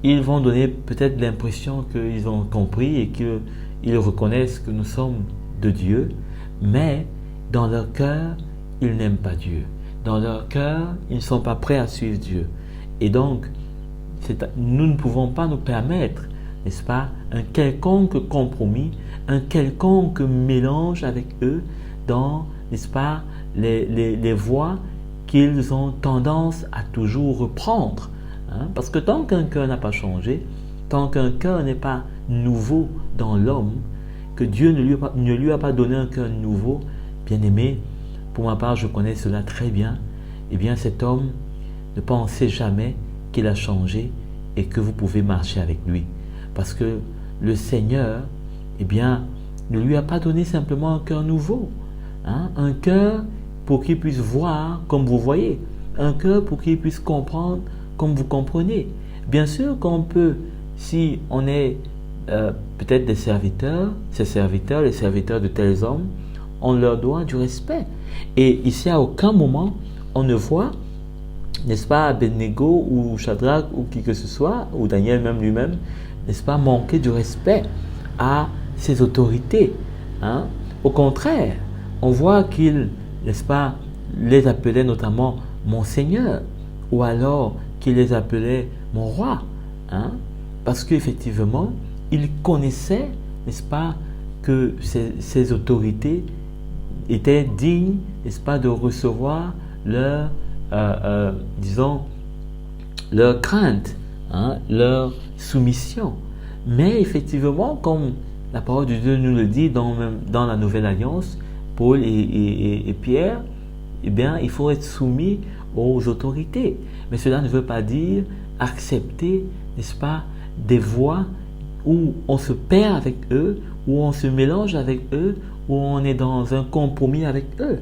ils vont donner peut-être l'impression qu'ils ont compris et qu'ils reconnaissent que nous sommes de Dieu, mais dans leur cœur, ils n'aiment pas Dieu. Dans leur cœur, ils ne sont pas prêts à suivre Dieu. Et donc, nous ne pouvons pas nous permettre, n'est-ce pas, un quelconque compromis, un quelconque mélange avec eux dans, n'est-ce pas, les voies qu'ils ont tendance à toujours reprendre. Parce que tant qu'un cœur n'a pas changé, tant qu'un cœur n'est pas nouveau dans l'homme, que Dieu ne lui a pas donné un cœur nouveau, bien-aimé, pour ma part, je connais cela très bien, cet homme, ne pensez jamais qu'il a changé et que vous pouvez marcher avec lui. Parce que le Seigneur, ne lui a pas donné simplement un cœur nouveau. Un cœur pour qu'il puisse voir comme vous voyez. Un cœur pour qu'il puisse comprendre comme vous comprenez. Bien sûr qu'on peut, si on est peut-être des serviteurs, ces serviteurs, les serviteurs de tels hommes, on leur doit du respect. Et ici, à aucun moment, on ne voit, n'est-ce pas, Abednego ou Shadrach ou qui que ce soit, ou Daniel même lui-même, n'est-ce pas, manquer du respect à ses autorités. Au contraire, on voit qu'il, n'est-ce pas, les appelait notamment mon Seigneur, ou alors qu'il les appelait mon roi. Parce qu'effectivement, il connaissait, n'est-ce pas, que ces autorités étaient dignes, n'est-ce pas, de recevoir leur, leur crainte, leur soumission. Mais effectivement, comme la parole de Dieu nous le dit dans la Nouvelle Alliance, Paul et Pierre, il faut être soumis aux autorités. Mais cela ne veut pas dire accepter, n'est-ce pas, des voies où on se perd avec eux, où on se mélange avec eux, où on est dans un compromis avec eux.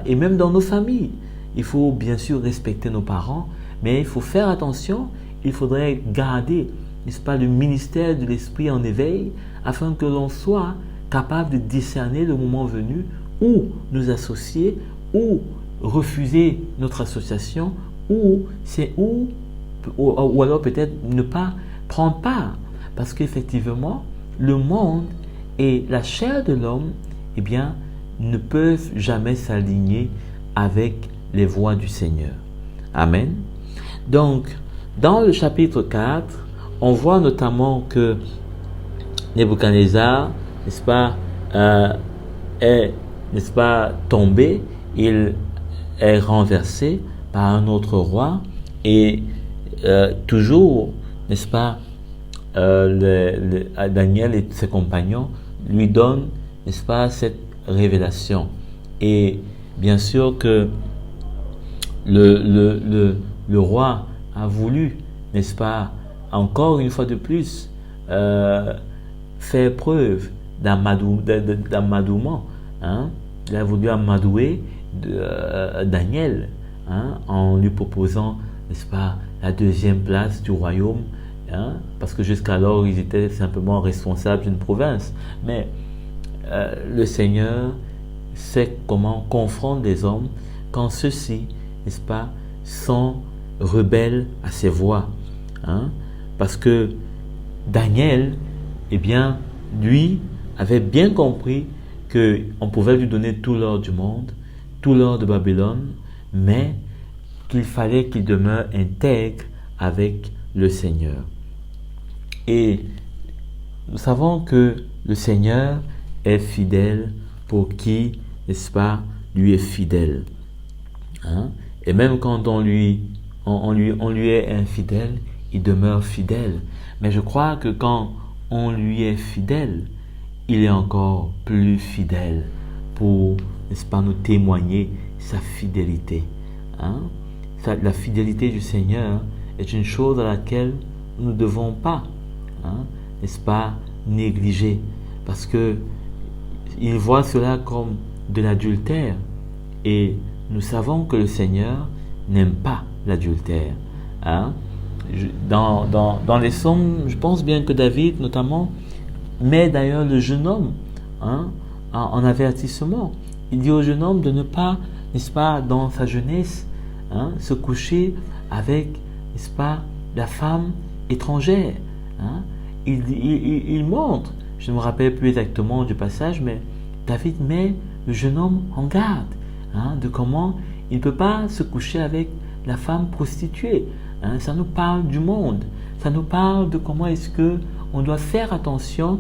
Et même dans nos familles. Il faut bien sûr respecter nos parents, mais il faut faire attention. Il faudrait garder, n'est-ce pas, le ministère de l'Esprit en éveil, afin que l'on soit capable de discerner le moment venu où nous associer, ou refuser notre association, ou alors peut-être ne pas prendre part. Parce qu'effectivement, le monde et la chair de l'homme, eh bien, ne peuvent jamais s'aligner avec les voies du Seigneur. Amen. Donc, dans le chapitre 4, on voit notamment que Nebuchadnezzar, n'est-ce pas, est, n'est-ce pas, tombé, il est renversé par un autre roi et toujours, n'est-ce pas, Daniel et ses compagnons lui donnent, n'est-ce pas, cette révélation. Et bien sûr que le roi a voulu, n'est-ce pas, encore une fois de plus, faire preuve d'amadouement. Hein? Il a voulu amadouer Daniel, hein, en lui proposant, n'est-ce pas, la deuxième place du royaume, hein, parce que jusqu'alors ils étaient simplement responsables d'une province. Mais le Seigneur sait comment confronter les hommes quand ceux-ci, n'est-ce pas, sont rebelles à ses voies. Hein, parce que Daniel, eh bien, lui avait bien compris qu'on pouvait lui donner tout l'or du monde, tout l'or de Babylone, mais qu'il fallait qu'il demeure intègre avec le Seigneur. Et nous savons que le Seigneur est fidèle pour qui, n'est-ce pas, lui est fidèle. Hein? Et même quand on lui est infidèle, il demeure fidèle. Mais je crois que quand on lui est fidèle, il est encore plus fidèle pour, n'est-ce pas, nous témoigner sa fidélité. Hein? La fidélité du Seigneur est une chose à laquelle nous ne devons pas, hein, n'est-ce pas, négliger. Parce que il voit cela comme de l'adultère. Et nous savons que le Seigneur n'aime pas l'adultère. Hein? Dans les psaumes, je pense bien que David, notamment, met d'ailleurs le jeune homme, hein, en avertissement. Il dit au jeune homme de ne pas, n'est-ce pas, dans sa jeunesse, hein, se coucher avec, n'est-ce pas, la femme étrangère. Hein. Il montre, je ne me rappelle plus exactement du passage, mais David met le jeune homme en garde, hein, de comment il ne peut pas se coucher avec la femme prostituée. Hein. Ça nous parle du monde, ça nous parle de comment est-ce que on doit faire attention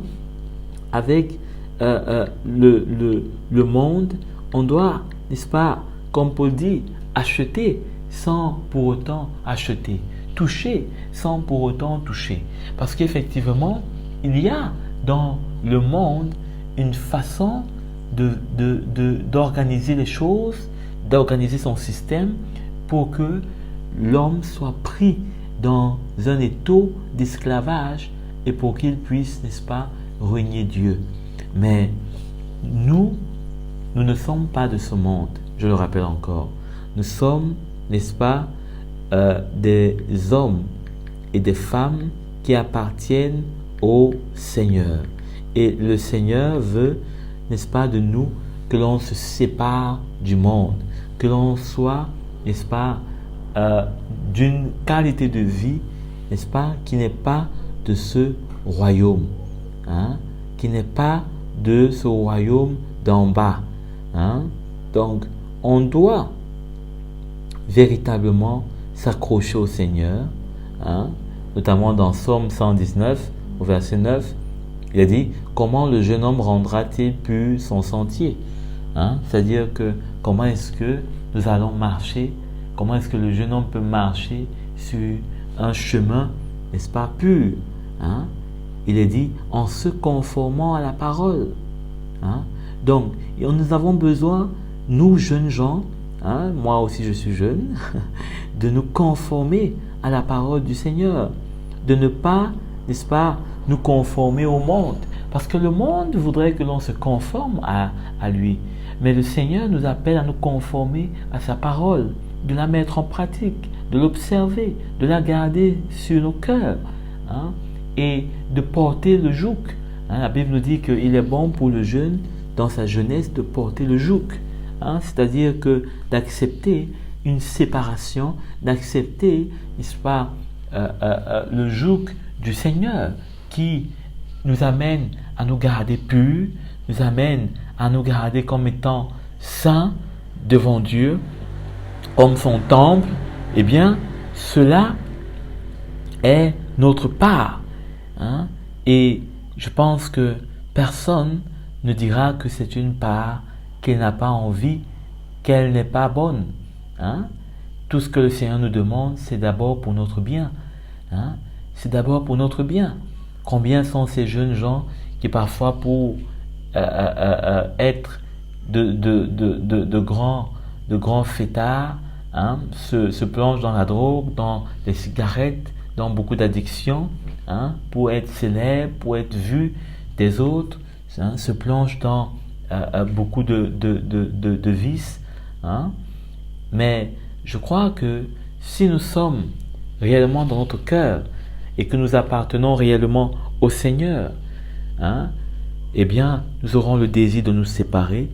avec le monde. On doit, n'est-ce pas, comme Paul dit, acheter sans pour autant acheter, toucher sans pour autant toucher. Parce qu'effectivement, il y a dans le monde une façon d'organiser les choses, d'organiser son système pour que l'homme soit pris dans un étau d'esclavage et pour qu'il puisse, n'est-ce pas, renier Dieu. Mais nous ne sommes pas de ce monde, je le rappelle encore. Nous sommes, n'est-ce pas, des hommes et des femmes qui appartiennent au Seigneur. Et le Seigneur veut, n'est-ce pas, de nous que l'on se sépare du monde, que l'on soit, n'est-ce pas, d'une qualité de vie, n'est-ce pas, qui n'est pas de ce royaume, hein, qui n'est pas de ce royaume d'en bas. Hein. Donc, on doit véritablement s'accrocher au Seigneur, hein, notamment dans Psaume 119, au verset 9, il a dit « Comment le jeune homme rendra-t-il pur son sentier ?» Hein, c'est-à-dire que comment est-ce que nous allons marcher, comment est-ce que le jeune homme peut marcher sur un chemin, n'est-ce pas, pur, hein? Il est dit « en se conformant à la parole ». Hein? Donc, nous avons besoin, nous jeunes gens, hein, moi aussi je suis jeune, de nous conformer à la parole du Seigneur, de ne pas, n'est-ce pas, nous conformer au monde, parce que le monde voudrait que l'on se conforme à lui, mais le Seigneur nous appelle à nous conformer à sa parole, de la mettre en pratique, de l'observer, de la garder sur nos cœurs. Hein. et de porter le joug. La Bible nous dit qu'il est bon pour le jeune, dans sa jeunesse, de porter le joug. C'est-à-dire que d'accepter une séparation, d'accepter, n'est-ce pas, le joug du Seigneur qui nous amène à nous garder purs, nous amène à nous garder comme étant saints devant Dieu, comme son temple. Eh bien, cela est notre part. Et je pense que personne ne dira que c'est une part qu'elle n'a pas envie, qu'elle n'est pas bonne. Tout ce que le Seigneur nous demande, c'est d'abord pour notre bien. C'est d'abord pour notre bien. Combien sont ces jeunes gens qui parfois pour être de grands fêtards, se plongent dans la drogue, dans les cigarettes, dans beaucoup d'addictions, pour être célèbres, pour être vus des autres, se plongent dans beaucoup de vices. Mais je crois que si nous sommes réellement dans notre cœur et que nous appartenons réellement au Seigneur, eh bien, nous aurons le désir de nous séparer,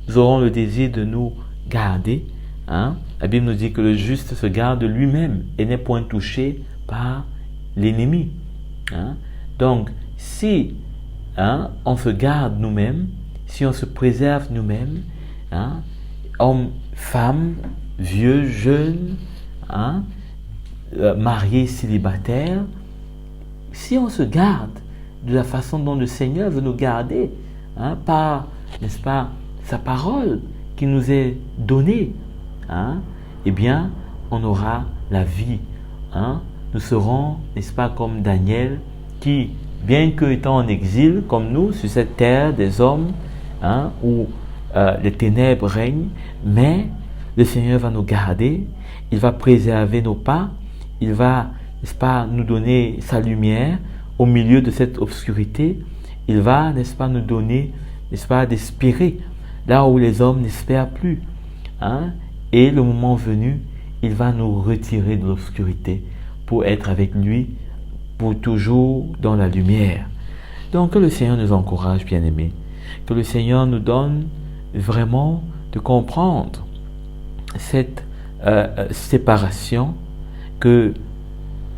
nous aurons le désir de nous garder. La Bible nous dit que le juste se garde lui-même et n'est point touché par l'ennemi. Donc, si on se garde nous-mêmes, si on se préserve nous-mêmes, hommes, femmes, vieux, jeunes, mariés, célibataires, si on se garde de la façon dont le Seigneur veut nous garder, par, n'est-ce pas, sa parole qui nous est donnée, eh bien, on aura la vie. Nous serons, n'est-ce pas, comme Daniel, qui, bien qu'étant en exil, comme nous, sur cette terre des hommes, où les ténèbres règnent, mais le Seigneur va nous garder, il va préserver nos pas, il va, n'est-ce pas, nous donner sa lumière au milieu de cette obscurité, il va, n'est-ce pas, nous donner, n'est-ce pas, d'espérer là où les hommes n'espèrent plus. Et le moment venu, il va nous retirer de l'obscurité pour être avec lui, pour toujours dans la lumière. Donc que le Seigneur nous encourage, bien-aimés, que le Seigneur nous donne vraiment de comprendre cette séparation que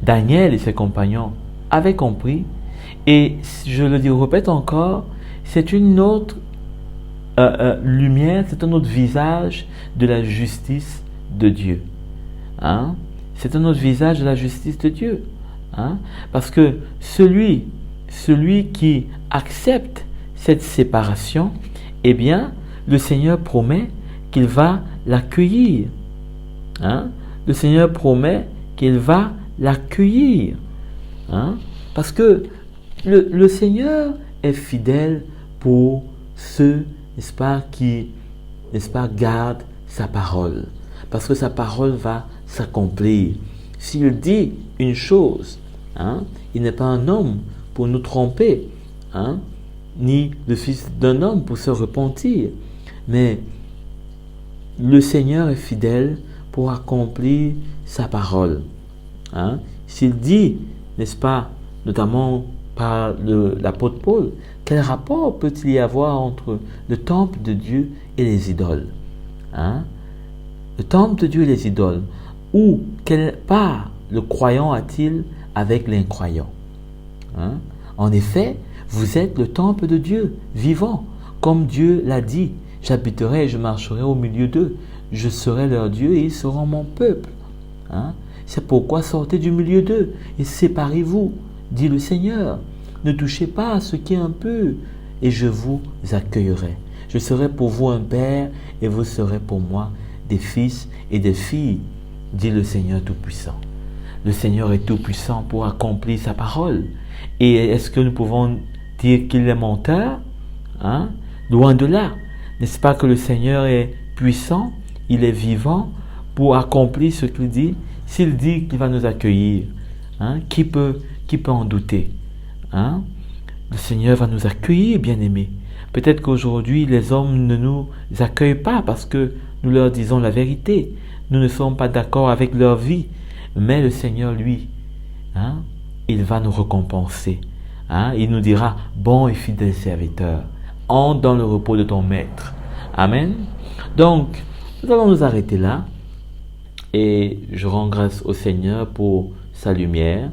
Daniel et ses compagnons avaient compris. Et je le répète encore, c'est une autre lumière, c'est un autre visage de la justice de Dieu. C'est un autre visage de la justice de Dieu. Parce que celui qui accepte cette séparation, eh bien, le Seigneur promet qu'il va l'accueillir. Le Seigneur promet qu'il va l'accueillir. Parce que le Seigneur est fidèle pour ceux, n'est-ce pas, qui, n'est-ce pas, gardent sa parole. Parce que sa parole va s'accomplir. S'il dit une chose, il n'est pas un homme pour nous tromper, ni le fils d'un homme pour se repentir. Mais le Seigneur est fidèle pour accomplir sa parole. S'il dit, n'est-ce pas, notamment par l'apôtre Paul, quel rapport peut-il y avoir entre le temple de Dieu et les idoles? Le temple de Dieu et les idoles. Ou quelle part le croyant a-t-il avec l'incroyant? En effet, vous êtes le temple de Dieu, vivant, comme Dieu l'a dit. J'habiterai et je marcherai au milieu d'eux. Je serai leur Dieu et ils seront mon peuple. C'est pourquoi sortez du milieu d'eux et séparez-vous, dit le Seigneur. Ne touchez pas à ce qui est impur et je vous accueillerai. Je serai pour vous un père et vous serez pour moi des fils et des filles, dit le Seigneur Tout-Puissant. Le Seigneur est Tout-Puissant pour accomplir sa parole. Et est-ce que nous pouvons dire qu'il est menteur? Loin de là. N'est-ce pas que le Seigneur est puissant, il est vivant pour accomplir ce qu'il dit? S'il dit qu'il va nous accueillir, qui peut en douter? Le Seigneur va nous accueillir, bien-aimés. Peut-être qu'aujourd'hui, les hommes ne nous accueillent pas parce que nous leur disons la vérité. Nous ne sommes pas d'accord avec leur vie. Mais le Seigneur, lui, il va nous récompenser. Il nous dira, bon et fidèle serviteur, entre dans le repos de ton maître. Amen. Donc, nous allons nous arrêter là. Et je rends grâce au Seigneur pour sa lumière,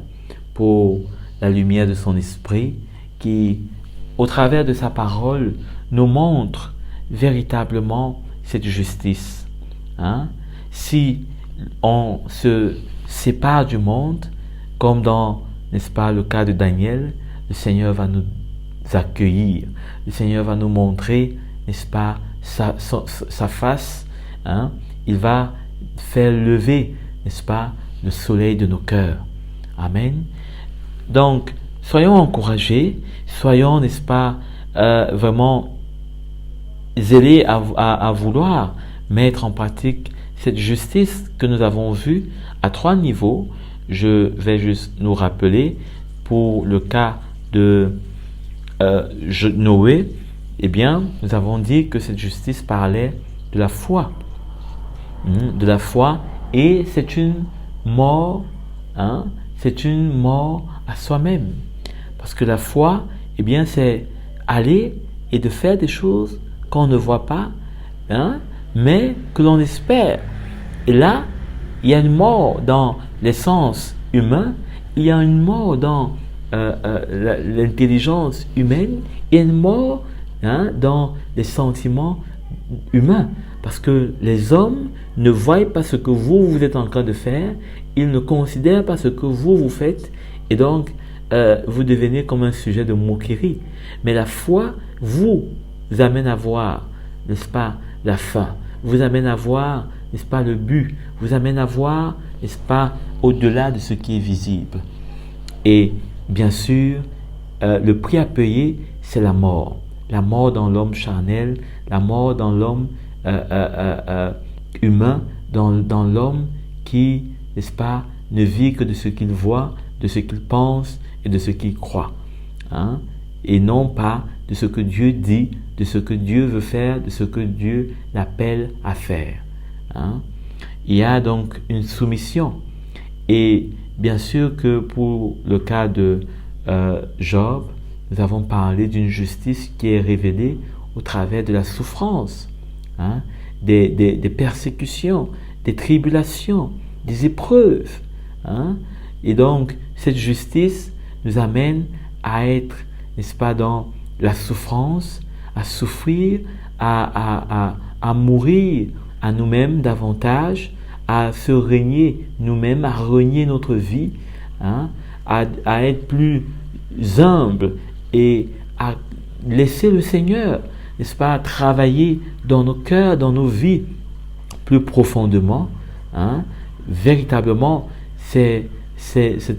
pour la lumière de son esprit, qui, au travers de sa parole, nous montre véritablement cette justice. Si on se sépare du monde, comme dans, n'est-ce pas, le cas de Daniel, le Seigneur va nous accueillir. Le Seigneur va nous montrer, n'est-ce pas, sa face. Il va faire lever, n'est-ce pas, le soleil de nos cœurs. Amen. Donc, soyons encouragés, soyons, n'est-ce pas, vraiment zélés à vouloir mettre en pratique cette justice que nous avons vue à 3 niveaux. Je vais juste nous rappeler, pour le cas de Noé, eh bien, nous avons dit que cette justice parlait de la foi. De la foi, et c'est une mort, c'est une mort à soi-même. Parce que la foi, eh bien, c'est aller et de faire des choses qu'on ne voit pas, mais que l'on espère. Et là, il y a une mort dans l'essence humaine, il y a une mort dans l'intelligence humaine, il y a une mort dans les sentiments humains. Parce que les hommes ne voient pas ce que vous êtes en train de faire, ils ne considèrent pas ce que vous faites, et donc vous devenez comme un sujet de moquerie. Mais la foi vous amène à voir, n'est-ce pas, la fin, vous amène à voir, n'est-ce pas, le but, vous amène à voir, n'est-ce pas, au-delà de ce qui est visible. Et bien sûr, le prix à payer, c'est la mort dans l'homme charnel, la mort dans l'homme humain, dans l'homme qui, n'est-ce pas, ne vit que de ce qu'il voit, de ce qu'il pense et de ce qu'il croit. Et non pas de ce que Dieu dit, de ce que Dieu veut faire, de ce que Dieu l'appelle à faire. Il y a donc une soumission. Et bien sûr que pour le cas de Job, nous avons parlé d'une justice qui est révélée au travers de la souffrance, des persécutions, des tribulations, des épreuves. Et donc, cette justice nous amène à être, n'est-ce pas, dans la souffrance, à souffrir, à mourir à nous-mêmes davantage, à se régner nous-mêmes, à régner notre vie, à être plus humble et à laisser le Seigneur, n'est-ce pas, travailler dans nos cœurs, dans nos vies plus profondément. Véritablement, c'est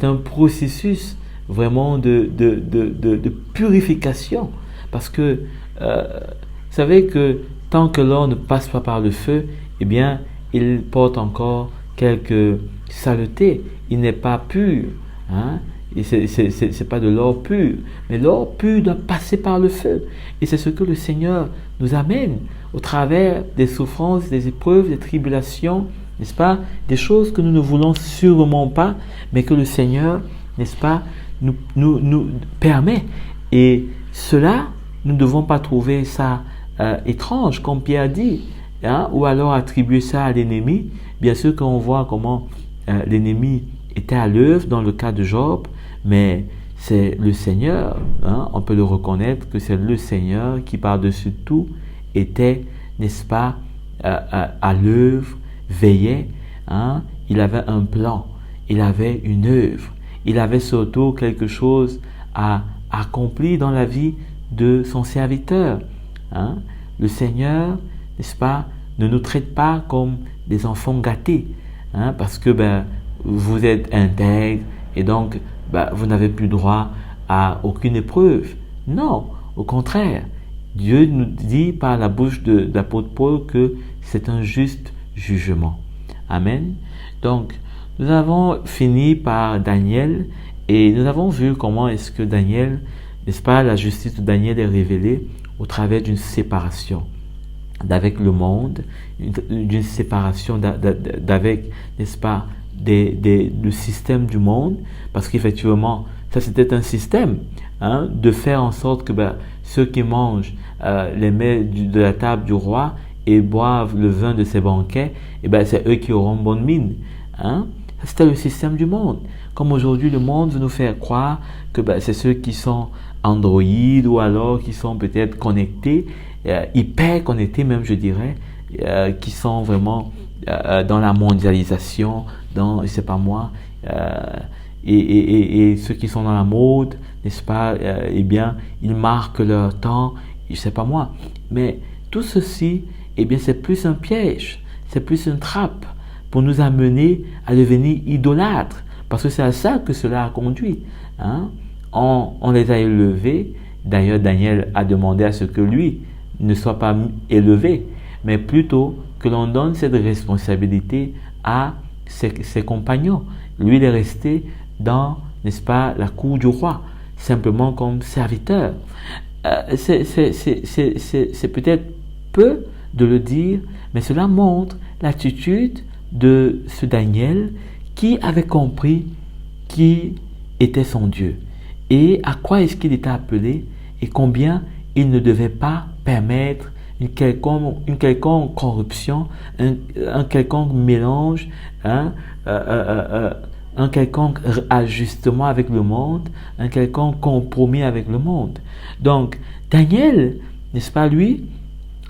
un processus vraiment de purification, parce que vous savez que tant que l'or ne passe pas par le feu, eh bien, il porte encore quelques saletés, il n'est pas pur, et c'est pas de l'or pur, mais l'or pur doit passer par le feu, et c'est ce que le Seigneur nous amène au travers des souffrances, des épreuves, des tribulations, n'est-ce pas, des choses que nous ne voulons sûrement pas, mais que le Seigneur, n'est-ce pas, nous permet. Et cela, nous ne devons pas trouver ça étrange, comme Pierre dit, ou alors attribuer ça à l'ennemi. Bien sûr qu'on voit comment l'ennemi était à l'œuvre dans le cas de Job, mais c'est le Seigneur, on peut le reconnaître que c'est le Seigneur qui par-dessus tout était, n'est-ce pas, à l'œuvre, veillait. Il avait un plan, il avait une œuvre, il avait surtout quelque chose à accomplir dans la vie de son serviteur. Le Seigneur, n'est-ce pas, ne nous traite pas comme des enfants gâtés, parce que vous êtes intègres et donc vous n'avez plus droit à aucune épreuve. Non, au contraire, Dieu nous dit par la bouche de l'apôtre Paul que c'est un juste jugement. Amen. Donc, nous avons fini par Daniel et nous avons vu comment est-ce que Daniel, n'est-ce pas, la justice de Daniel est révélée au travers d'une séparation d'avec le monde, d'une séparation d'avec, n'est-ce pas, du système du monde, parce qu'effectivement, ça c'était un système, de faire en sorte que ceux qui mangent les mets de la table du roi et boivent le vin de ses banquets, c'est eux qui auront bonne mine. C'était le système du monde. Comme aujourd'hui, le monde veut nous faire croire que c'est ceux qui sont Android ou alors qui sont peut-être connectés, hyper connectés même, je dirais, qui sont vraiment dans la mondialisation, dans, je sais pas moi, et ceux qui sont dans la mode, n'est-ce pas, ils marquent leur temps, je sais pas moi. Mais tout ceci, c'est plus un piège, c'est plus une trappe pour nous amener à devenir idolâtres. Parce que c'est à ça que cela a conduit. On les a élevés. D'ailleurs, Daniel a demandé à ce que lui ne soit pas élevé, mais plutôt que l'on donne cette responsabilité à ses compagnons. Lui, il est resté dans, n'est-ce pas, la cour du roi, simplement comme serviteur. C'est peut-être peu de le dire, mais cela montre l'attitude de ce Daniel qui avait compris qui était son Dieu et à quoi est-ce qu'il était appelé et combien il ne devait pas permettre une quelconque corruption, un quelconque mélange, un quelconque ajustement avec le monde, un quelconque compromis avec le monde. Donc, Daniel, n'est-ce pas, lui,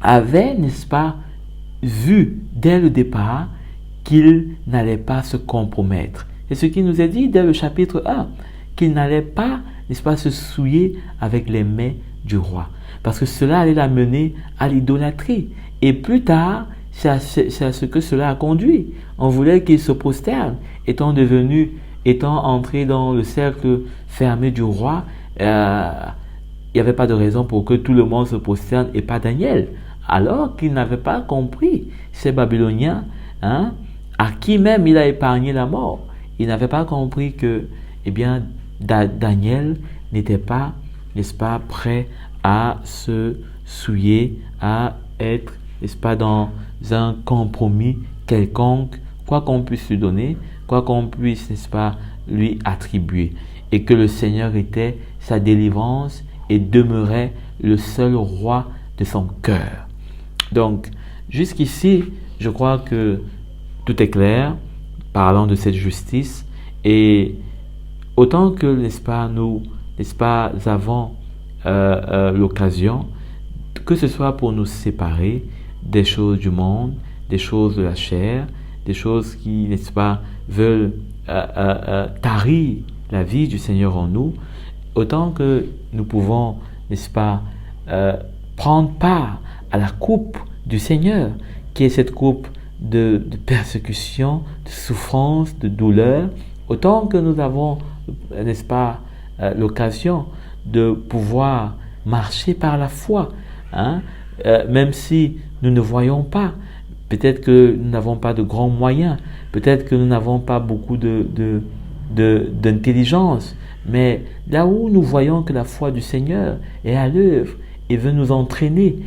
avait, n'est-ce pas, vu dès le départ qu'il n'allait pas se compromettre. C'est ce qui nous est dit dès le chapitre 1, qu'il n'allait pas, n'est-ce pas, se souiller avec les mets du roi. Parce que cela allait l'amener à l'idolâtrie. Et plus tard, c'est à ce que cela a conduit. On voulait qu'il se prosterne, étant entré dans le cercle fermé du roi, il n'y avait pas de raison pour que tout le monde se prosterne et pas Daniel. Alors qu'il n'avait pas compris ces Babyloniens, à qui même il a épargné la mort. Il n'avait pas compris que, Daniel n'était pas, n'est-ce pas, prêt à se souiller, à être, n'est-ce pas, dans un compromis quelconque, quoi qu'on puisse lui donner, quoi qu'on puisse, n'est-ce pas, lui attribuer. Et que le Seigneur était sa délivrance et demeurait le seul roi de son cœur. Donc, jusqu'ici, je crois que tout est clair, parlant de cette justice, et autant que, n'est-ce pas, nous, n'est-ce pas, avons l'occasion, que ce soit pour nous séparer des choses du monde, des choses de la chair, des choses qui, n'est-ce pas, veulent tarir la vie du Seigneur en nous, autant que nous pouvons, n'est-ce pas, prendre part à la coupe du Seigneur, qui est cette coupe de persécution, de souffrance, de douleur, autant que nous avons, n'est-ce pas, l'occasion de pouvoir marcher par la foi, même si nous ne voyons pas, peut-être que nous n'avons pas de grands moyens, peut-être que nous n'avons pas beaucoup d'intelligence, mais là où nous voyons que la foi du Seigneur est à l'œuvre et veut nous entraîner,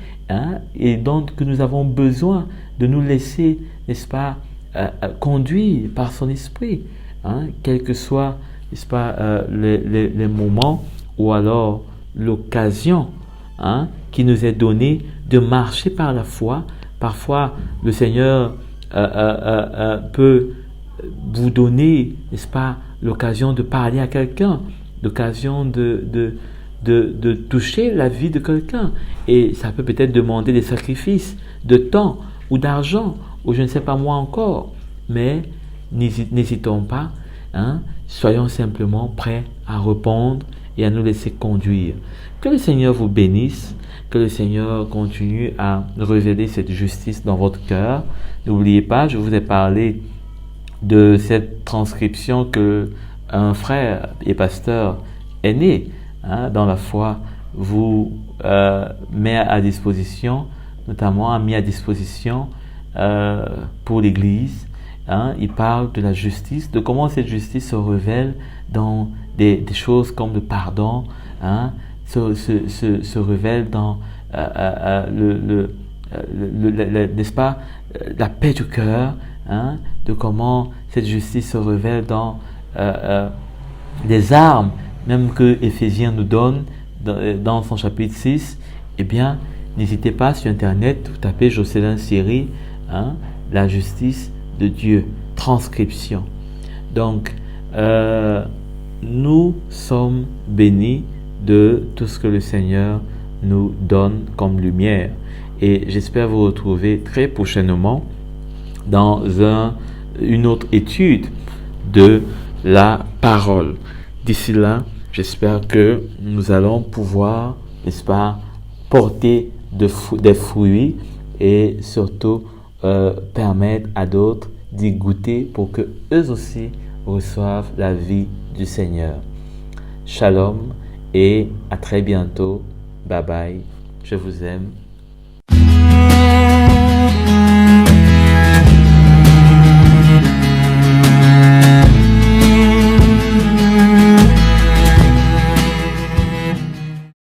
et donc que nous avons besoin de nous laisser, n'est-ce pas, conduire par son esprit, quels que soient, n'est-ce pas, les moments ou alors l'occasion qui nous est donnée de marcher par la foi. Parfois, le Seigneur peut vous donner, n'est-ce pas, l'occasion de parler à quelqu'un, l'occasion de toucher la vie de quelqu'un. Et ça peut peut-être demander des sacrifices de temps ou d'argent, ou je ne sais pas moi encore. Mais n'hésitons pas, soyons simplement prêts à répondre et à nous laisser conduire. Que le Seigneur vous bénisse, que le Seigneur continue à révéler cette justice dans votre cœur. N'oubliez pas, je vous ai parlé de cette transcription que un frère et pasteur aîné dans la foi vous met à disposition, notamment a mis à disposition pour l'Église. Il parle de la justice, de comment cette justice se révèle dans des choses comme le pardon, se révèle dans n'est-ce pas, la paix du cœur, de comment cette justice se révèle dans des armes, même que Éphésiens nous donne dans son chapitre 6, eh bien, n'hésitez pas sur Internet, vous tapez Jocelyn Siri, la justice de Dieu, transcription. Donc, nous sommes bénis de tout ce que le Seigneur nous donne comme lumière. Et j'espère vous retrouver très prochainement dans une autre étude de la parole. D'ici là, j'espère que nous allons pouvoir, n'est-ce pas, porter des fruits et surtout permettre à d'autres d'y goûter pour que eux aussi reçoivent la vie du Seigneur. Shalom et à très bientôt. Bye bye. Je vous aime.